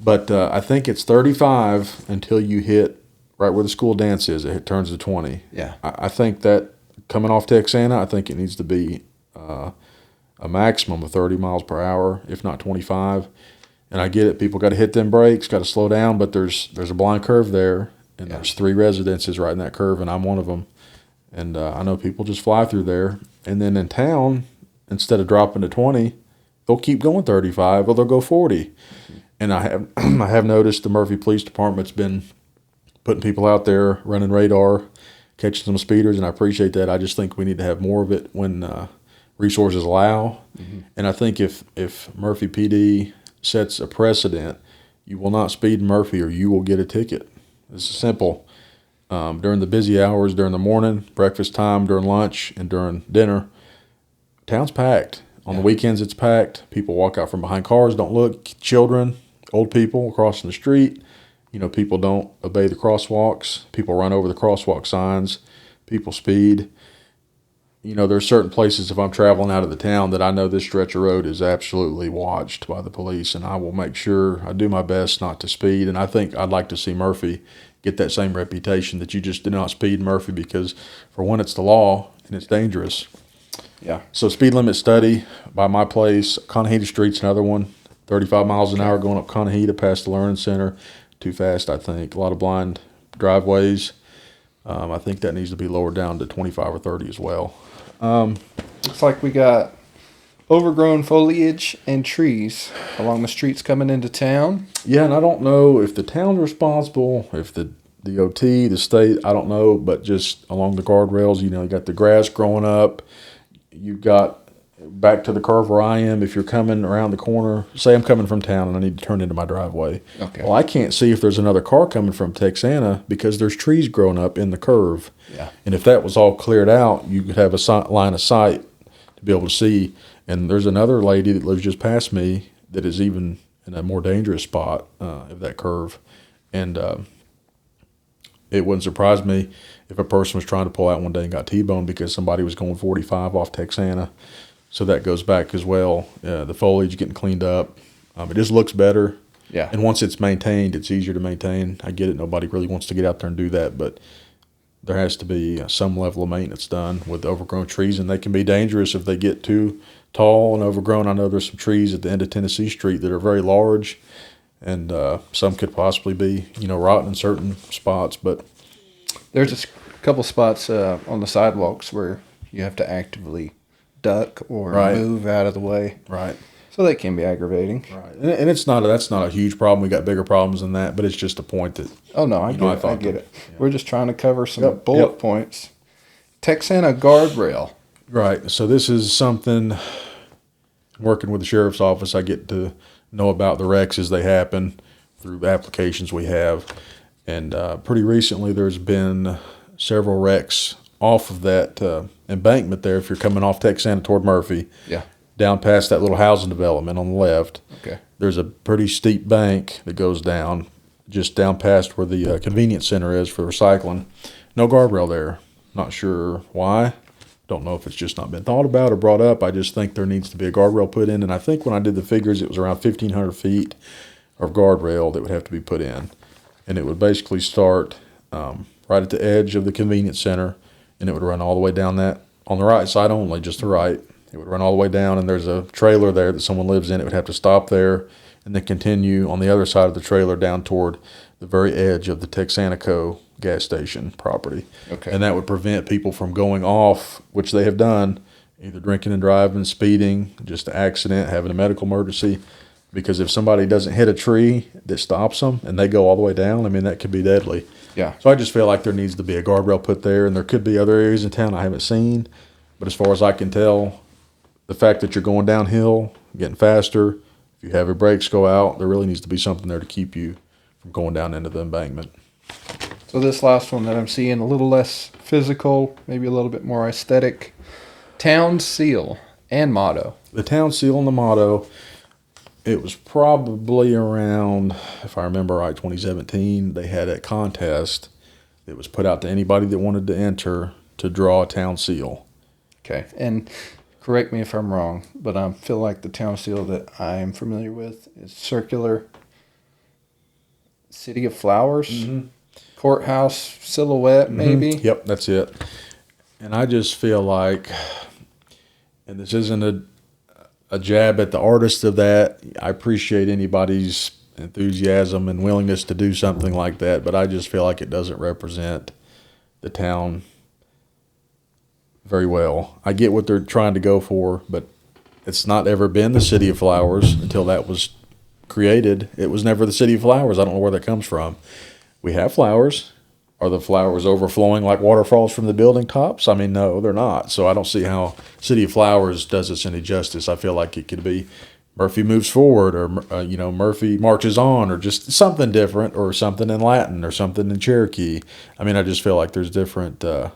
But I think it's 35 until you hit right where the school dance is. It turns to 20. Yeah. I think that coming off Texana, I think it needs to be a maximum of 30 miles per hour, if not 25. And I get it. People got to hit them brakes, got to slow down. But there's a blind curve there, and Yeah. there's 3 residences right in that curve, and I'm one of them. And I know people just fly through there. And then in town, instead of dropping to 20, they'll keep going 35 or they'll go 40. And I have I have noticed the Murphy Police Department's been putting people out there running radar, catching some speeders, and I appreciate that. I just think we need to have more of it when resources allow. And I think if Murphy PD sets a precedent, you will not speed in Murphy or you will get a ticket. It's simple. During the busy hours, during the morning, breakfast time, during lunch, and during dinner, town's packed. On the weekends, it's packed. People walk out from behind cars, don't look. Children, old people crossing the street. You know, people don't obey the crosswalks. People run over the crosswalk signs. People speed. You know, there's certain places if I'm traveling out of the town that I know this stretch of road is absolutely watched by the police, and I will make sure I do my best not to speed. And I think I'd like to see Murphy get that same reputation that you just do not speed in Murphy because, for one, it's the law and it's dangerous. Yeah. So speed limit study by my place, Conahita Street's another one, 35 miles an hour going up Conahita past the Learning Center. Too fast, I think. A lot of blind driveways. I think that needs to be lowered down to 25 or 30 as well. Looks like we got overgrown foliage and trees along the streets coming into town. Yeah, and I don't know if the town's responsible, if the DOT, the state, I don't know, but just along the guardrails, you know, you got the grass growing up. You've got back to the curve where I am. If you're coming around the corner, say I'm coming from town and I need to turn into my driveway. Okay. Well, I can't see if there's another car coming from Texana because there's trees growing up in the curve. Yeah. And if that was all cleared out, you could have a line of sight to be able to see. And there's another lady that lives just past me that is even in a more dangerous spot of that curve. And it wouldn't surprise me if a person was trying to pull out one day and got T-boned because somebody was going 45 off Texana. So that goes back as well. The foliage getting cleaned up. It just looks better. Yeah. And once it's maintained, it's easier to maintain. I get it. Nobody really wants to get out there and do that, but there has to be some level of maintenance done with overgrown trees, and they can be dangerous if they get too tall and overgrown. I know there's some trees at the end of Tennessee Street that are very large, and some could possibly be, you know, rotten in certain spots. But There's a couple spots on the sidewalks where you have to actively duck or Right. move out of the way. right. So that can be aggravating. Right, and it's not that's not a huge problem. We got bigger problems than that, but it's just a point that Oh, no, I You get know, I it. I thought get that- it. We're just trying to cover some Yep, bullet yep. points. Texana guardrail. right. So this is something working with the sheriff's office. I get to know about the wrecks as they happen through applications we have, and pretty recently there's been several wrecks off of that embankment there. If you're coming off Texana toward Murphy, Yeah. down past that little housing development on the left. Okay. There's a pretty steep bank that goes down, just down past where the convenience center is for recycling. No guardrail there. Not sure why. Don't know if it's just not been thought about or brought up. I just think there needs to be a guardrail put in. And I think when I did the figures, it was around 1,500 feet of guardrail that would have to be put in. And it would basically start right at the edge of the convenience center, and it would run all the way down that, on the right side only, just the right. It would run all the way down, and there's a trailer there that someone lives in. It would have to stop there and then continue on the other side of the trailer down toward the very edge of the Texanico gas station property. Okay. And that would prevent people from going off, which they have done, either drinking and driving, speeding, just an accident, having a medical emergency. Because if somebody doesn't hit a tree that stops them and they go all the way down, I mean, that could be deadly. Yeah. So I just feel like there needs to be a guardrail put there, and there could be other areas in town I haven't seen. But as far as I can tell, the fact that you're going downhill, getting faster, if you have your brakes go out, there really needs to be something there to keep you from going down into the embankment. So this last one that I'm seeing, a little less physical, maybe a little bit more aesthetic. Town seal and motto. The town seal and the motto, it was probably around, if I remember right, 2017. They had a contest that was put out to anybody that wanted to enter to draw a town seal. Okay. And correct me if I'm wrong, but I feel like the town seal that I am familiar with is circular, City of Flowers, courthouse silhouette, maybe. Yep, that's it. And I just feel like, and this isn't a jab at the artist of that. I appreciate anybody's enthusiasm and willingness to do something like that, but I just feel like it doesn't represent the town very well. I get what they're trying to go for, but it's not ever been the City of Flowers until that was created. It was never the City of Flowers. I don't know where that comes from. We have flowers. Are the flowers overflowing like waterfalls from the building tops? I mean, no, they're not. So I don't see how City of Flowers does us any justice. I feel like it could be Murphy moves forward, or Murphy marches on, or just something different, or something in Latin, or something in Cherokee. I mean, I just feel like there's different. That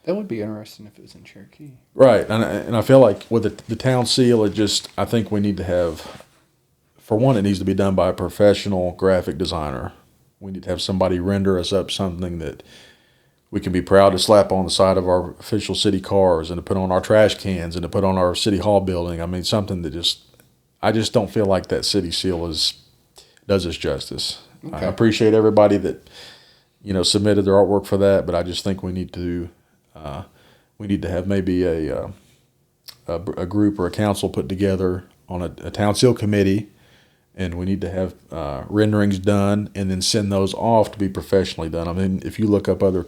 would be interesting if it was in Cherokee. Right, and I feel like with the town seal, I think we need to have, for one, it needs to be done by a professional graphic designer. We need to have somebody render us up something that we can be proud to slap on the side of our official city cars, and to put on our trash cans, and to put on our city hall building. I mean, something that I just don't feel like that city seal does us justice. Okay. I appreciate everybody that submitted their artwork for that, but I just think we need to have maybe a group or a council put together on a town seal committee, and we need to have renderings done and then send those off to be professionally done. I mean, if you look up other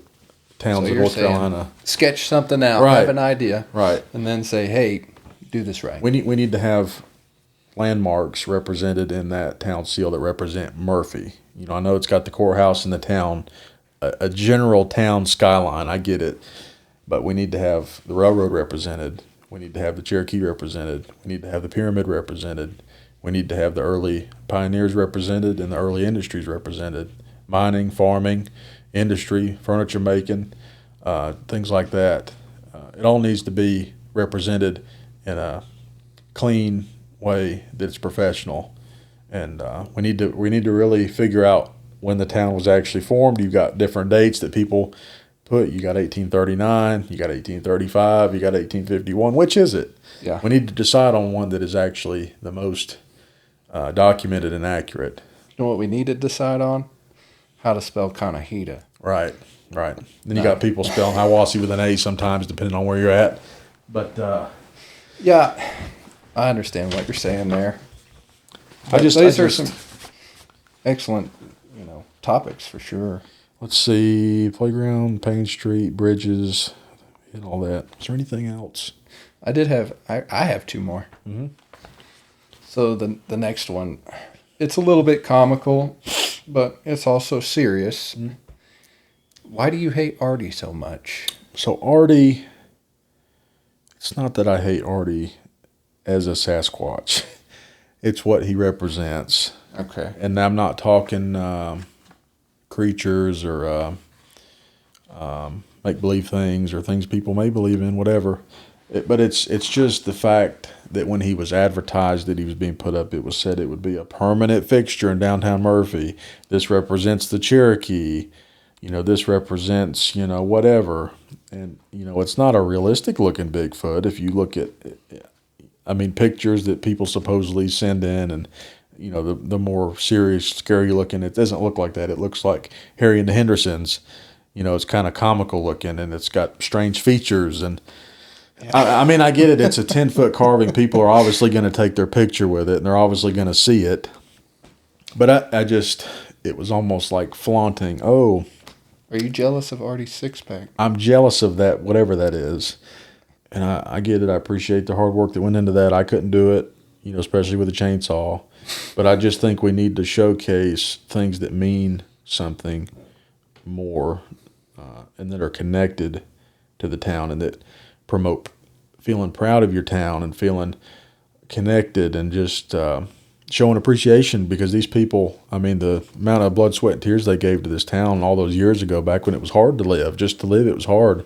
towns in North Carolina, sketch something out, right, have an idea, right, and then say, hey, do this right. We need to have landmarks represented in that town seal that represent Murphy. I know it's got the courthouse in the town, a general town skyline. I get it. But we need to have the railroad represented. We need to have the Cherokee represented. We need to have the pyramid represented. We need to have the early pioneers represented and the early industries represented. Mining, farming, industry, furniture making, things like that. It all needs to be represented in a clean way that's professional. And we need to really figure out when the town was actually formed. You've got different dates that people put. You got 1839, you got 1835, you got 1851. Which is it? Yeah. We need to decide on one that is actually the most documented and accurate. You know what we need to decide on? How to spell Kanahita. Right. Then you got people spelling Hiwassee with an A sometimes, depending on where you're at. But yeah, I understand what you're saying there. These are some excellent, topics for sure. Let's see, playground, Payne Street, bridges, and all that. Is there anything else? I have two more. Mm-hmm. So the next one, it's a little bit comical, but it's also serious. Mm-hmm. Why do you hate Artie so much? So Artie, it's not that I hate Artie as a Sasquatch. It's what he represents. Okay. And I'm not talking creatures or make-believe things or things people may believe in, whatever. But it's just the fact that when he was advertised that he was being put up, it was said it would be a permanent fixture in downtown Murphy. This represents the Cherokee. This represents, whatever. And, it's not a realistic-looking Bigfoot. If you look at, pictures that people supposedly send in and, the more serious, scary-looking, it doesn't look like that. It looks like Harry and the Hendersons. It's kind of comical-looking, and it's got strange features. And, I get it. It's a 10-foot carving. People are obviously going to take their picture with it, and they're obviously going to see it. But it was almost like flaunting. Oh, are you jealous of Artie's six-pack? I'm jealous of that, whatever that is. And I get it. I appreciate the hard work that went into that. I couldn't do it, especially with a chainsaw. But I just think we need to showcase things that mean something more and that are connected to the town and that promote feeling proud of your town and feeling connected and just showing appreciation, because these people, the amount of blood, sweat, and tears they gave to this town all those years ago, back when it was hard to live. Just to live, it was hard.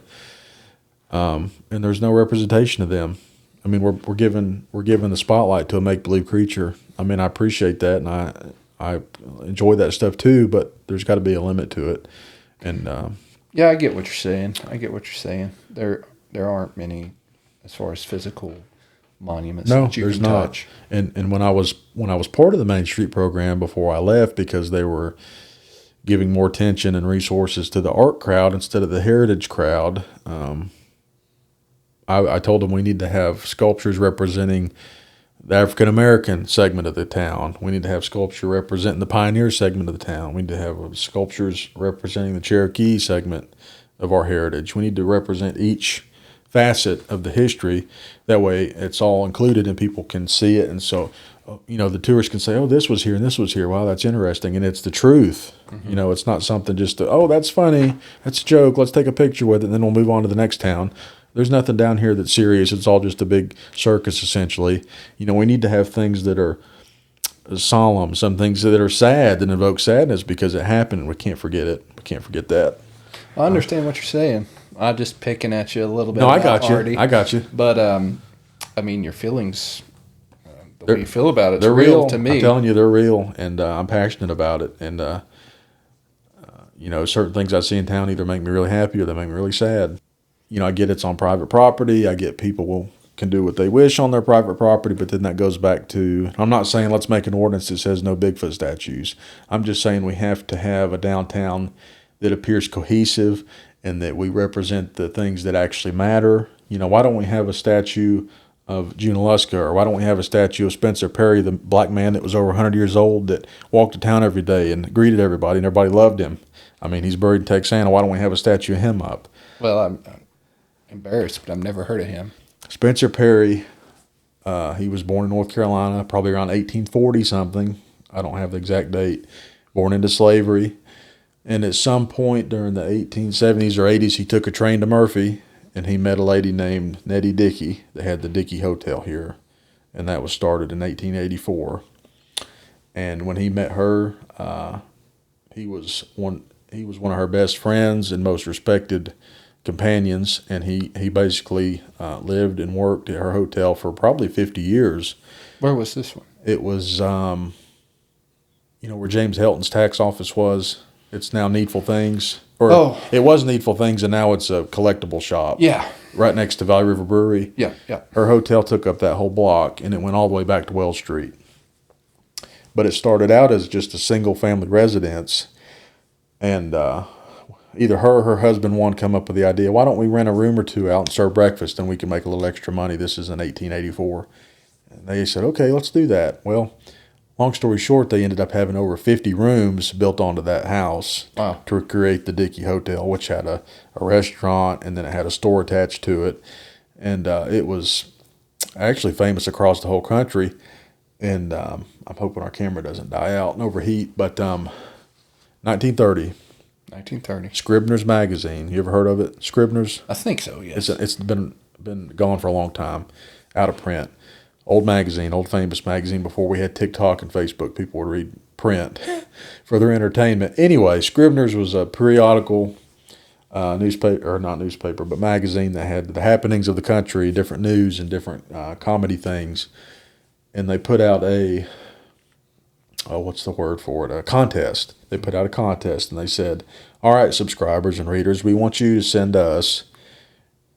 and there's no representation of them. I mean, we're given the spotlight to a make believe creature. I mean, I appreciate that, and I enjoy that stuff too. But there's got to be a limit to it. And yeah, I get what you're saying. There aren't many as far as physical monuments no, that you there's can not. touch. And when I was part of the Main Street program before I left, because they were giving more attention and resources to the art crowd instead of the heritage crowd. I told them we need to have sculptures representing the African American segment of the town. We need to have sculpture representing the pioneer segment of the town. We need to have sculptures representing the Cherokee segment of our heritage. We need to represent each facet of the history. That way it's all included and people can see it. And so, the tourists can say, oh, this was here and this was here. Wow, that's interesting. And it's the truth. Mm-hmm. It's not something just oh, that's funny. That's a joke. Let's take a picture with it and then we'll move on to the next town. There's nothing down here that's serious. It's all just a big circus, essentially. We need to have things that are solemn, some things that are sad, that evoke sadness because it happened and we can't forget it. We can't forget that. I understand what you're saying. I'm just picking at you a little bit. No, I got you. Artie. I got you. But, I mean, your feelings, the way you feel about it, they're real to me. I'm telling you, they're real, and I'm passionate about it. And, certain things I see in town either make me really happy or they make me really sad. I get it's on private property. I get people can do what they wish on their private property, but then that goes back to, I'm not saying let's make an ordinance that says no Bigfoot statues. I'm just saying we have to have a downtown that appears cohesive and that we represent the things that actually matter. Why don't we have a statue of Junaluska, or why don't we have a statue of Spencer Perry, the black man that was over 100 years old that walked to town every day and greeted everybody and everybody loved him? I mean, he's buried in Texana. Why don't we have a statue of him up? Well, I'm embarrassed, but I've never heard of him. Spencer Perry, he was born in North Carolina, probably around 1840 something. I don't have the exact date. Born into slavery. And at some point during the 1870s or 80s, he took a train to Murphy, and he met a lady named Nettie Dickey that had the Dickey Hotel here. And that was started in 1884. And when he met her, he was one of her best friends and most respected companions, and he basically lived and worked at her hotel for probably 50 years. Where was this one? It was, where James Helton's tax office was. It's now Needful Things. It was Needful Things, and now it's a collectible shop. Yeah. Right next to Valley River Brewery. Yeah, yeah. Her hotel took up that whole block, and it went all the way back to Wells Street. But it started out as just a single-family residence, and either her or her husband, one, come up with the idea, why don't we rent a room or two out and serve breakfast and we can make a little extra money. This is in 1884. And they said, okay, let's do that. Well, long story short, they ended up having over 50 rooms built onto that house. Wow. To create the Dickey Hotel, which had a restaurant, and then it had a store attached to it. And it was actually famous across the whole country. And I'm hoping our camera doesn't die out and overheat. But 1930. Scribner's Magazine. You ever heard of it? Scribner's? I think so, yes. It's been gone for a long time, out of print. Old magazine, old famous magazine. Before we had TikTok and Facebook, people would read print for their entertainment. Anyway, Scribner's was a periodical newspaper, or not newspaper, but magazine that had the happenings of the country, different news and different comedy things. And they put out a contest. They put out a contest, and they said, all right, subscribers and readers, we want you to send us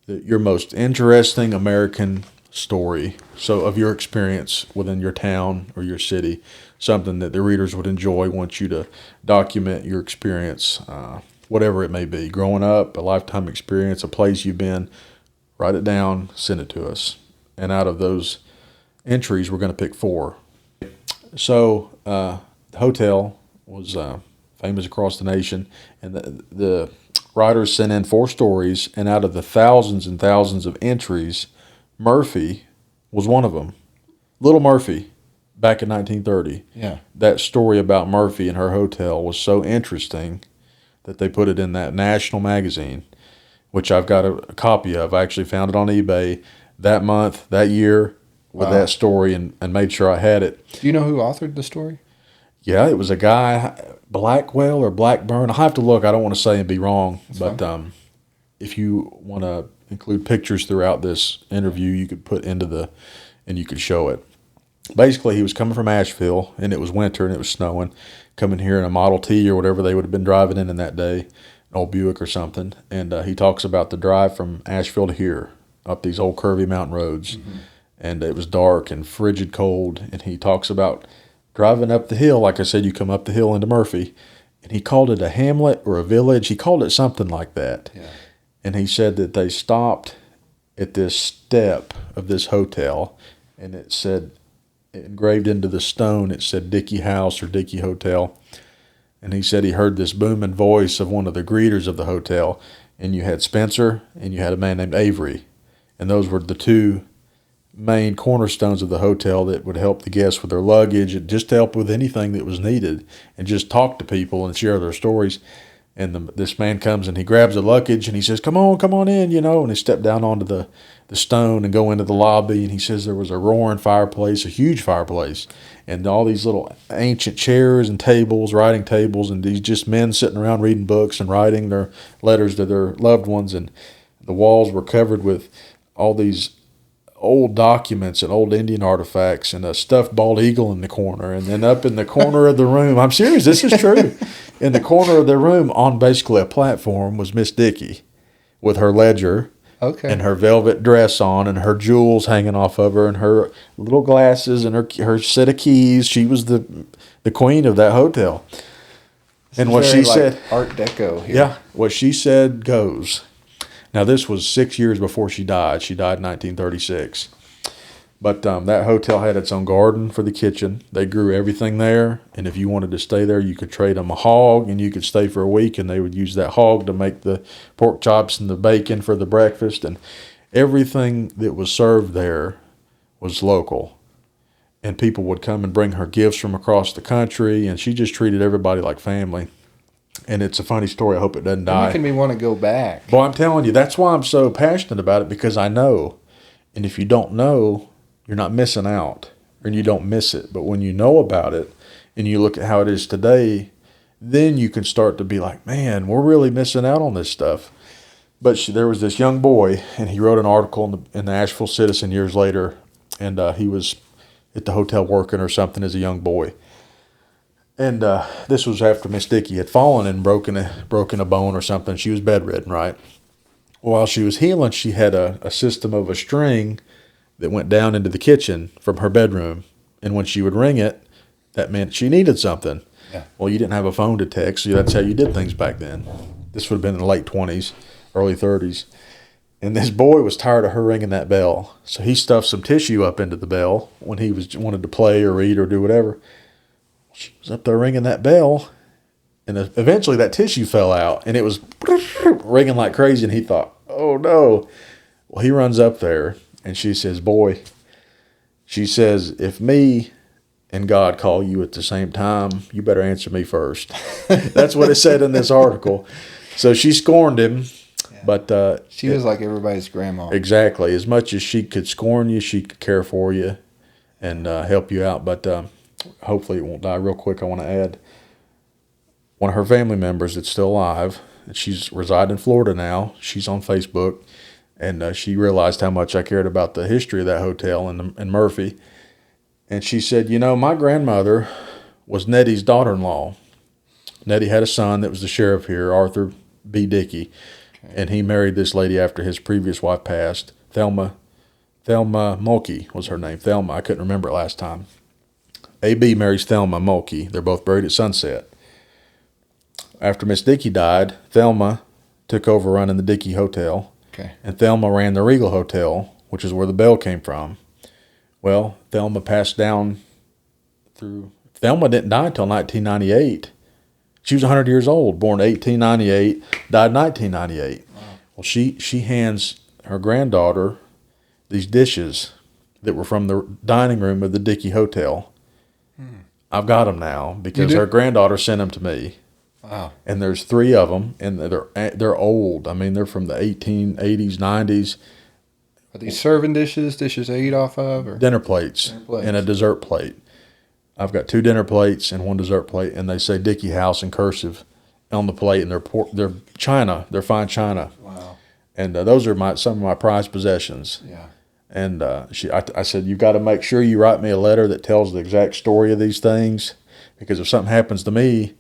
your most interesting American story, so of your experience within your town or your city, something that the readers would enjoy, want you to document your experience, whatever it may be, growing up, a lifetime experience, a place you've been, write it down, send it to us. And out of those entries, we're going to pick 4. So the hotel was famous across the nation, and the writers sent in 4 stories, and out of the thousands and thousands of entries, Murphy was one of them. Little Murphy, back in 1930. Yeah. That story about Murphy and her hotel was so interesting that they put it in that national magazine, which I've got a copy of. I actually found it on eBay that month, that year, with that story, and made sure I had it. Do you know who authored the story? Yeah, it was a guy, Blackwell or Blackburn. I'll have to look. I don't want to say and be wrong. That's fine. If you want to include pictures throughout this interview you could put and you could show it. Basically, he was coming from Asheville, and it was winter, and it was snowing, coming here in a Model T or whatever they would have been driving in that day, an old Buick or something. And he talks about the drive from Asheville to here, up these old curvy mountain roads. Mm-hmm. And it was dark and frigid cold. And he talks about driving up the hill. Like I said, you come up the hill into Murphy. And he called it a hamlet or a village. He called it something like that. Yeah. And he said that they stopped at this step of this hotel, and it said, engraved into the stone, it said Dickey House or Dickey Hotel. And he said he heard this booming voice of one of the greeters of the hotel, and you had Spencer and you had a man named Avery. And those were the two main cornerstones of the hotel that would help the guests with their luggage and just help with anything that was needed and just talk to people and share their stories. And this man comes and he grabs the luggage and he says, come on in, and he stepped down onto the stone and go into the lobby. And he says there was a roaring fireplace, a huge fireplace, and all these little ancient chairs and tables, writing tables, and these just men sitting around reading books and writing their letters to their loved ones. And the walls were covered with all these old documents and old Indian artifacts and a stuffed bald eagle in the corner. And then up in the corner of the room, I'm serious, this is true. In the corner of the room on basically a platform was Miss Dickey with her ledger and her velvet dress on and her jewels hanging off of her and her little glasses and her set of keys. She was the queen of that hotel. And what she said, Art Deco here. Yeah, what she said goes. Now, this was 6 years before she died. She died in 1936. But that hotel had its own garden for the kitchen. They grew everything there. And if you wanted to stay there, you could trade them a hog, and you could stay for a week, and they would use that hog to make the pork chops and the bacon for the breakfast. And everything that was served there was local. And people would come and bring her gifts from across the country, and she just treated everybody like family. And it's a funny story. I hope it doesn't die. Making me want to go back. Well, I'm telling you, that's why I'm so passionate about it, because I know. And if you don't know, you're not missing out, and you don't miss it. But when you know about it and you look at how it is today, then you can start to be like, man, we're really missing out on this stuff. But there was this young boy, and he wrote an article in the Asheville Citizen years later, and he was at the hotel working or something as a young boy. And this was after Miss Dickey had fallen and broken a bone or something. She was bedridden, right? While she was healing, she had a system of a string that went down into the kitchen from her bedroom. And when she would ring it, that meant she needed something. Yeah. Well, you didn't have a phone to text, so that's how you did things back then. This would have been in the late 20s, early 30s. And this boy was tired of her ringing that bell. So he stuffed some tissue up into the bell when he wanted to play or read or do whatever. She was up there ringing that bell, and eventually that tissue fell out, and it was ringing like crazy, and he thought, oh, no. Well, he runs up there, and she says, boy, she says, if me and God call you at the same time, you better answer me first. That's what it said in this article. So she scorned him, but... she was like everybody's grandma. Exactly. As much as she could scorn you, she could care for you and help you out, but... hopefully it won't die. Real quick, I want to add one of her family members that's still alive. She's residing in Florida now. She's on Facebook, and she realized how much I cared about the history of that hotel in Murphy. And she said, my grandmother was Nettie's daughter-in-law. Nettie had a son that was the sheriff here, Arthur B. Dickey, and he married this lady after his previous wife passed. Thelma Mulkey was her name. Thelma, I couldn't remember it last time. A.B. marries Thelma Mulkey. They're both buried at Sunset. After Miss Dickey died, Thelma took over running the Dickey Hotel. Okay. And Thelma ran the Regal Hotel, which is where the bell came from. Well, Thelma passed down through... Thelma didn't die until 1998. She was 100 years old, born 1898, died in 1998. Wow. Well, she hands her granddaughter these dishes that were from the dining room of the Dickey Hotel. I've got them now because her granddaughter sent them to me. Wow. And there's 3 of them, and they're old. I mean, they're from the 1880s, 90s. Are these serving dishes to eat off of? Or? Dinner plates and a dessert plate. I've got 2 dinner plates and 1 dessert plate, and they say Dickey House in cursive on the plate, and they're china. They're fine china. Wow. And those are some of my prized possessions. Yeah. And I said, you've got to make sure you write me a letter that tells the exact story of these things, because if something happens to me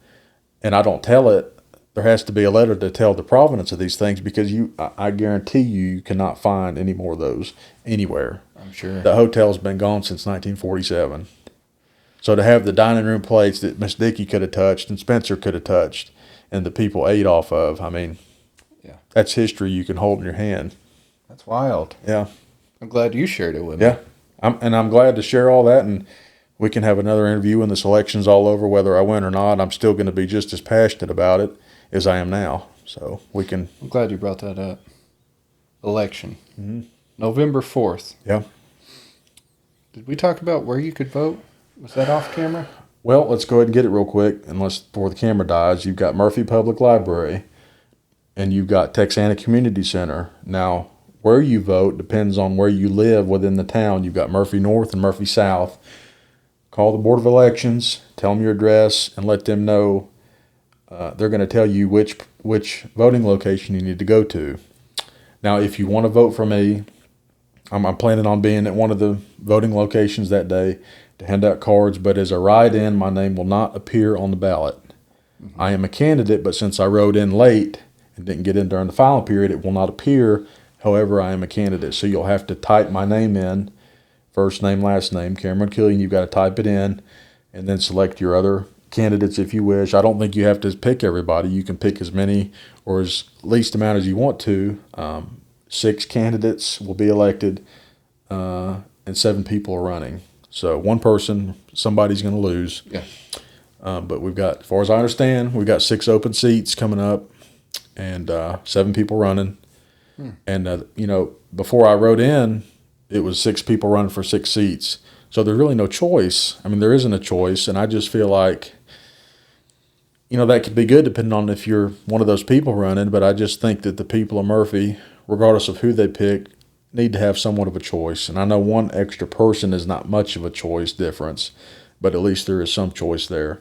and I don't tell it, there has to be a letter to tell the provenance of these things, because I guarantee you cannot find any more of those anywhere. I'm sure. The hotel's been gone since 1947. So to have the dining room plates that Miss Dickey could have touched and Spencer could have touched and the people ate off of, I mean, Yeah. that's history you can hold in your hand. That's wild. Yeah. I'm glad you shared it with me. Yeah. I'm glad to share all that, and we can have another interview when this election's all over. Whether I win or not, I'm still going to be just as passionate about it as I am now. So we can. I'm glad you brought that up. Election. November 4th. Yeah. Did we talk about where you could vote? Was that off camera? Well, let's go ahead and get it real quick, unless before the camera dies. You've got Murphy Public Library, and you've got Texana Community Center. Now, where you vote depends on where you live within the town. You've got Murphy North and Murphy South. Call the Board of Elections, tell them your address, and let them know. They're going to tell you which voting location you need to go to. Now, if you want to vote for me, I'm planning on being at one of the voting locations that day to hand out cards, but as a write-in, my name will not appear on the ballot. I am a candidate, but since I wrote in late and didn't get in during the filing period, it will not appear. However, I am a candidate, so you'll have to type my name in, first name, last name, Cameron Killian. You've got to type it in, and then select your other candidates if you wish. I don't think you have to pick everybody. You can pick as many or as least amount as you want to. 6 candidates will be elected, and 7 people are running. So one person, somebody's going to lose. Yeah. But we've got, as far as I understand, we've got 6 open seats coming up, and 7 people running. And, before I wrote in, it was 6 people running for 6 seats. So there's really no choice. I mean, there isn't a choice. And I just feel like, that could be good depending on if you're one of those people running. But I just think that the people of Murphy, regardless of who they pick, need to have somewhat of a choice. And I know one extra person is not much of a choice difference, but at least there is some choice there.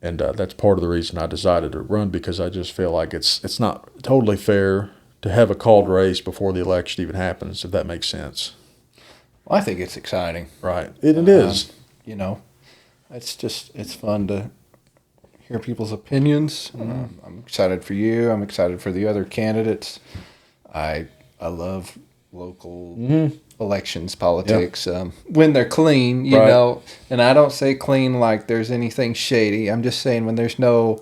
And that's part of the reason I decided to run, because I just feel like it's not totally fair to have a called race before the election even happens, if that makes sense. Well, I think it's exciting. Right. It is. It's fun to hear people's opinions. I'm excited for you. I'm excited for the other candidates. I love local elections, politics, when they're clean, you Right. know. And I don't say clean like there's anything shady. I'm just saying when there's no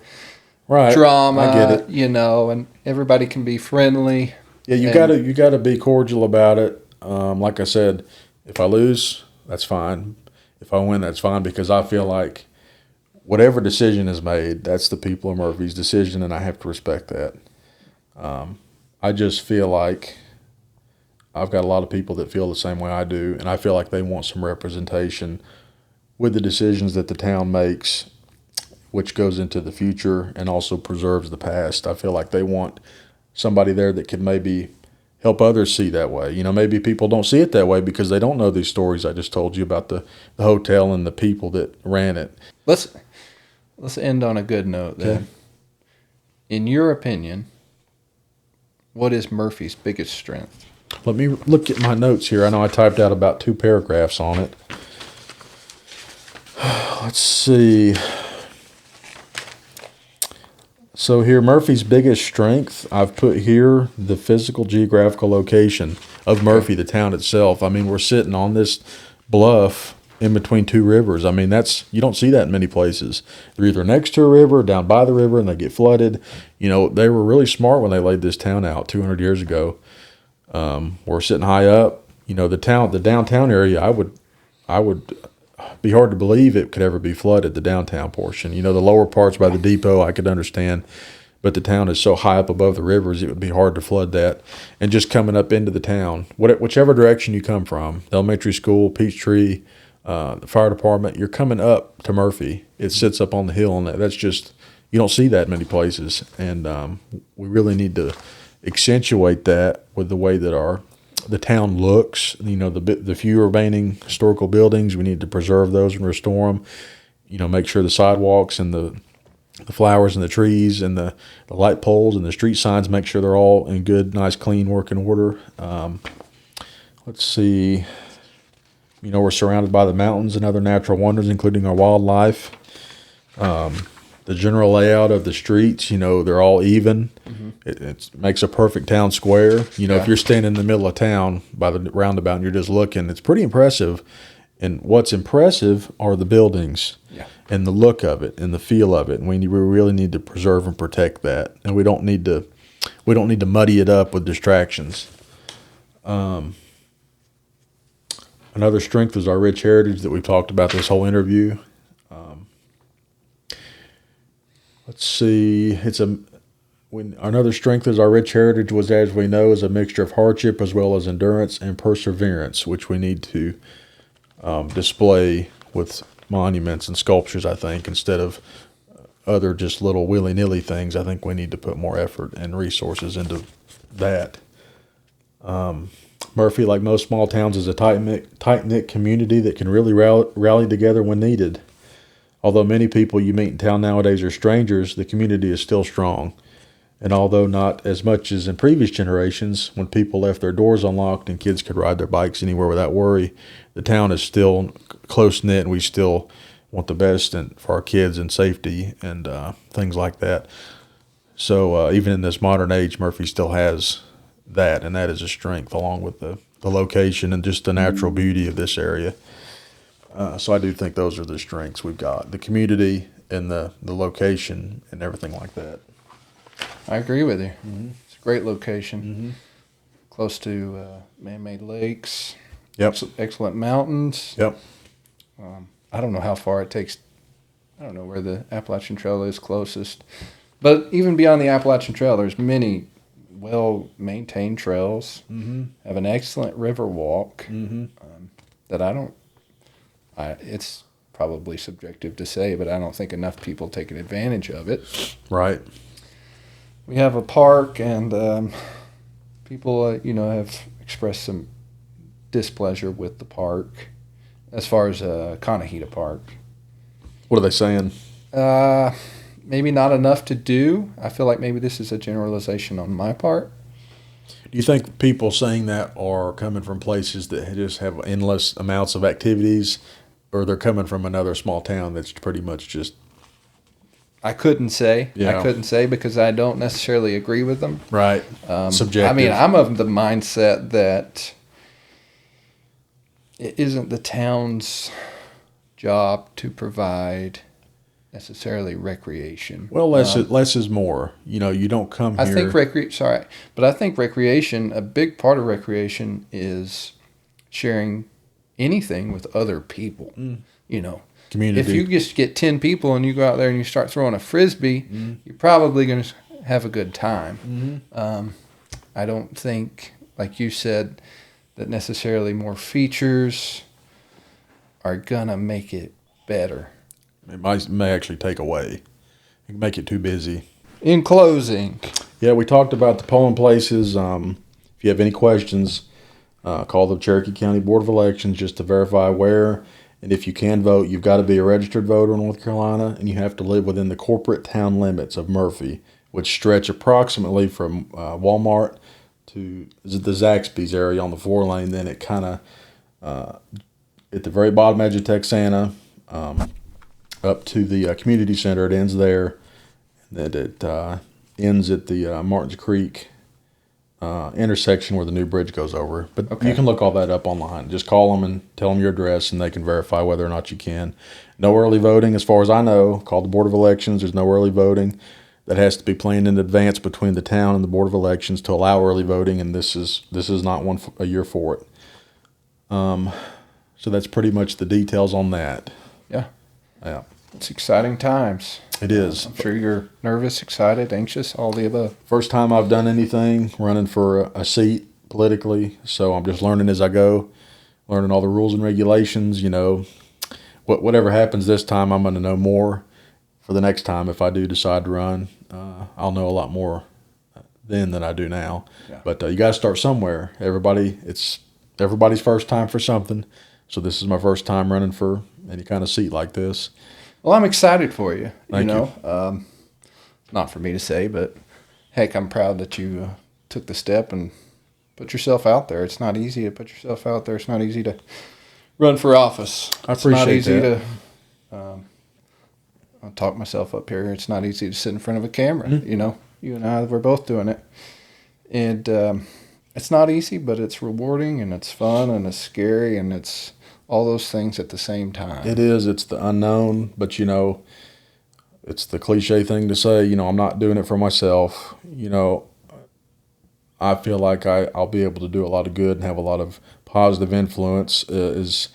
drama, I get it. and everybody can be friendly. Yeah, you gotta be cordial about it. Like I said, if I lose, that's fine. If I win, that's fine, because I feel like whatever decision is made, that's the people of Murphy's decision, and I have to respect that. I just feel like I've got a lot of people that feel the same way I do, and I feel like they want some representation with the decisions that the town makes, which goes into the future and also preserves the past. I feel like they want somebody there that could maybe help others see that way. Maybe people don't see it that way because they don't know these stories I just told you about the hotel and the people that ran it. Let's end on a good note then. Okay. In your opinion, what is Murphy's biggest strength? Let me look at my notes here. I know I typed out about 2 paragraphs on it. Let's see. So here, Murphy's biggest strength, I've put here the physical geographical location of Murphy, the town itself. I mean, we're sitting on this bluff in between 2 rivers. I mean, you don't see that in many places. They're either next to a river or down by the river, and they get flooded. They were really smart when they laid this town out 200 years ago. We're sitting high up. The downtown area, I would be hard to believe it could ever be flooded, the downtown portion. The lower parts by the depot I could understand, but the town is so high up above the rivers, it would be hard to flood that. And just coming up into the town, whichever direction you come from, the elementary school, Peachtree, the fire department, you're coming up to Murphy. It sits up on the hill, and that's just, you don't see that many places. And we really need to accentuate that with the way that the town looks. The few remaining historical buildings, we need to preserve those and restore them. Make sure the sidewalks and the the flowers and the trees and the light poles and the street signs, make sure they're all in good, nice, clean working order. Let's see. You know, we're surrounded by the mountains and other natural wonders, including our wildlife. The general layout of the streets, you know, they're all even. Mm-hmm. It makes a perfect town square. You know, if you're standing in the middle of town by the roundabout and you're just looking, it's pretty impressive. And what's impressive are the buildings and the look of it and the feel of it. And we really need to preserve and protect that. And we don't need to muddy it up with distractions. Another strength is our rich heritage that we've talked about this whole interview. Let's see. Another strength is our rich heritage was, as we know, is a mixture of hardship as well as endurance and perseverance, which we need to display with monuments and sculptures, I think, instead of other just little willy-nilly things. I think we need to put more effort and resources into that. Murphy, like most small towns, is a tight-knit community that can really rally together when needed. Although many people you meet in town nowadays are strangers, the community is still strong. And although not as much as in previous generations, when people left their doors unlocked and kids could ride their bikes anywhere without worry, the town is still close-knit, and we still want the best for our kids and safety and things like that. So even in this modern age, Murphy still has that, and that is a strength, along with the location and just the natural beauty of this area. So I do think those are the strengths we've got: the community and the location and everything like that. I agree with you. Mm-hmm. It's a great location, mm-hmm. Close to man-made lakes. Yep. Excellent mountains. Yep. I don't know how far it takes. I don't know where the Appalachian Trail is closest, but even beyond the Appalachian Trail, there's many well-maintained trails. Mm-hmm. Have an excellent river walk. Mm-hmm. It's probably subjective to say, but I don't think enough people take advantage of it. Right. We have a park, and people, have expressed some displeasure with the park as far as Conahita Park. What are they saying? Maybe not enough to do. I feel like maybe this is a generalization on my part. Do you think people saying that are coming from places that just have endless amounts of activities, or they're coming from another small town that's pretty much just... I couldn't say. Yeah. I couldn't say because I don't necessarily agree with them. Right. Subjective. I mean, I'm of the mindset that it isn't the town's job to provide necessarily recreation. Well, less is more. You know, you don't come here. I think recreation, a big part of recreation is sharing anything with other people. You know, community. If you just get 10 people and you go out there and you start throwing a frisbee, you're probably going to have a good time. I don't think, like you said, that necessarily more features are going to make it better. It may actually take away. It can make it too busy. In closing. Yeah, we talked about the polling places. If you have any questions, call the Cherokee County Board of Elections just to verify where. And if you can vote, you've got to be a registered voter in North Carolina, and you have to live within the corporate town limits of Murphy, which stretch approximately from Walmart to the Zaxby's area on the 4-lane. Then it kind of, at the very bottom edge of Texana, up to the community center. It ends there. And then it ends at the Martins Creek intersection where the new bridge goes over. But You can look all that up online. Just call them and tell them your address, and they can verify whether or not you can. No early voting, as far as I know. Call the Board of Elections. There's no early voting. That has to be planned in advance between the town and the Board of Elections to allow early voting, and this is not a year for it. So that's pretty much the details on that. Yeah. Yeah. It's exciting times. It is. I'm sure you're nervous, excited, anxious, all the above. First time I've done anything running for a seat politically, so I'm just learning as I go, learning all the rules and regulations. You know, whatever happens this time, I'm going to know more for the next time. If I do decide to run, I'll know a lot more then than I do now. Yeah. But you got to start somewhere. It's everybody's first time for something. So this is my first time running for any kind of seat like this. Well, I'm excited for you. Thank you. Not for me to say, but heck, I'm proud that you took the step and put yourself out there. It's not easy to put yourself out there. It's not easy to run for office. I It's not appreciate easy that. I'll talk myself up here. It's not easy to sit in front of a camera. Mm-hmm. You and I, we're both doing it. And it's not easy, but it's rewarding and it's fun and it's scary and it's all those things at the same time. It is. It's the unknown, but it's the cliche thing to say. I'm not doing it for myself. I feel like I'll be able to do a lot of good and have a lot of positive influence. As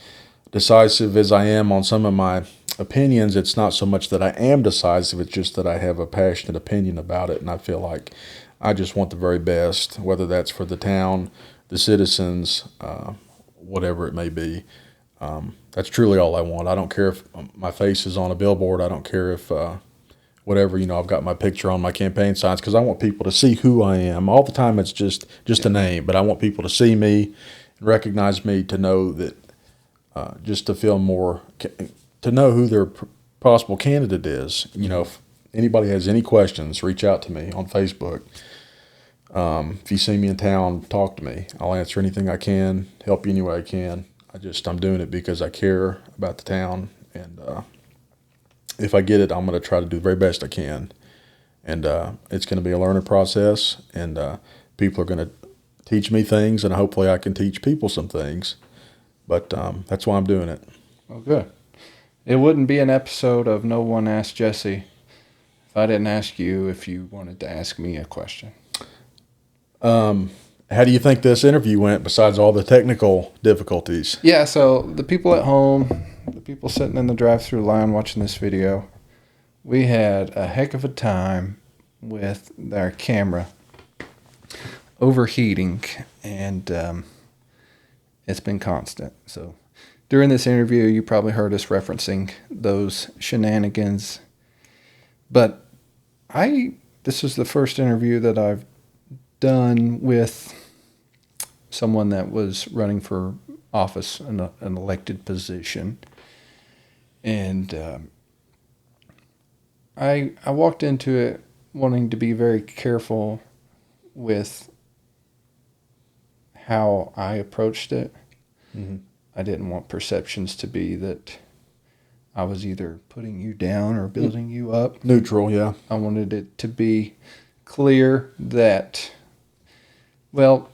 decisive as I am on some of my opinions, it's not so much that I am decisive, it's just that I have a passionate opinion about it, and I feel like I just want the very best, whether that's for the town, the citizens, whatever it may be. That's truly all I want. I don't care if my face is on a billboard. I don't care if whatever, I've got my picture on my campaign signs, because I want people to see who I am. All the time it's just a name, but I want people to see me, recognize me, to know that, just to feel more, to know who their possible candidate is. If anybody has any questions, reach out to me on Facebook. If you see me in town, talk to me. I'll answer anything I can, help you any way I can. I'm doing it because I care about the town, and if I get it, I'm going to try to do the very best I can. And it's going to be a learning process, and people are going to teach me things, and hopefully I can teach people some things. But that's why I'm doing it. Well, good. It wouldn't be an episode of No One Asked Jesse if I didn't ask you if you wanted to ask me a question. How do you think this interview went, besides all the technical difficulties? Yeah, so the people at home, the people sitting in the drive-thru line watching this video, we had a heck of a time with our camera overheating, and it's been constant. So during this interview, you probably heard us referencing those shenanigans. But this is the first interview that I've done with someone that was running for office in an elected position. And I walked into it wanting to be very careful with how I approached it. Mm-hmm. I didn't want perceptions to be that I was either putting you down or building you up. Neutral, yeah. I wanted it to be clear that, well,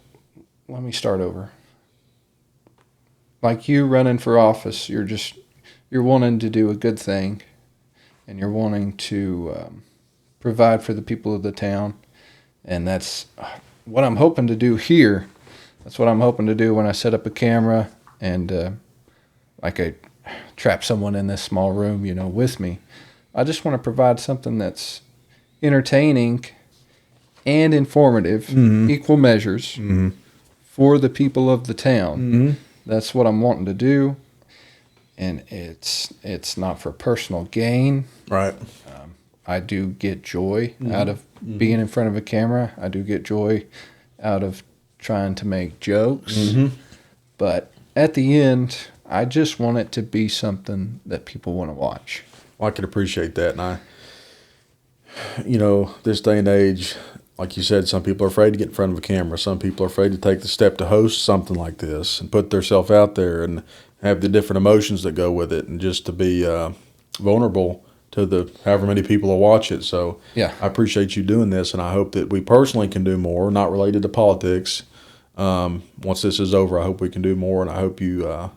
let me start over. Like you running for office, you're wanting to do a good thing, and you're wanting to provide for the people of the town, and that's what I'm hoping to do here. That's what I'm hoping to do when I set up a camera and like I trap someone in this small room, with me. I just want to provide something that's entertaining and informative, equal measures, for the people of the town. That's what I'm wanting to do, and it's not for personal gain. Right. I do get joy out of being in front of a camera. I do get joy out of trying to make jokes. But at the end, I just want it to be something that people want to watch. Well, I can appreciate that. And this day and age, like you said, some people are afraid to get in front of a camera. Some people are afraid to take the step to host something like this and put themselves out there and have the different emotions that go with it, and just to be vulnerable to the however many people will watch it. So Yeah. I appreciate you doing this, and I hope that we personally can do more, not related to politics. Once this is over, I hope we can do more, and I hope you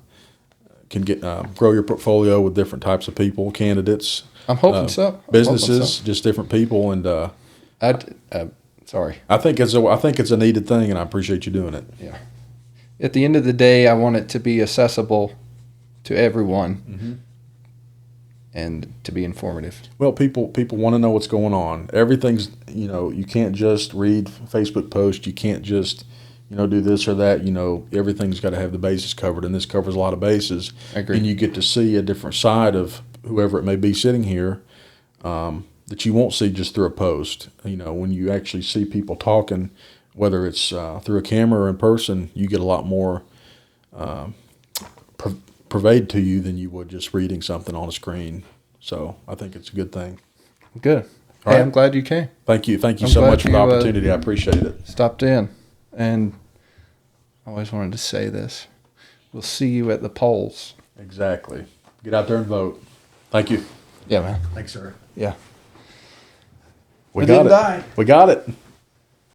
can get grow your portfolio with different types of people, candidates. I'm hoping so. Businesses, just different people, and Sorry. I think it's a needed thing, and I appreciate you doing it. Yeah. At the end of the day, I want it to be accessible to everyone and to be informative. Well, people want to know what's going on. Everything's, you can't just read Facebook posts. You can't just, do this or that. Everything's got to have the bases covered, and this covers a lot of bases. I agree. And you get to see a different side of whoever it may be sitting here that you won't see just through a post. When you actually see people talking, whether it's through a camera or in person, you get a lot more pervade to you than you would just reading something on a screen So I think it's a good thing. Good. All Hey, right. I'm glad you came. Thank you. Thank you I'm so glad much for the you, opportunity. I appreciate it. Stopped in, and I always wanted to say this. We'll see you at the polls. Exactly. Get out there and vote. Thank you. Yeah, man. Thanks, sir. Yeah. We It got didn't it. die. We got it.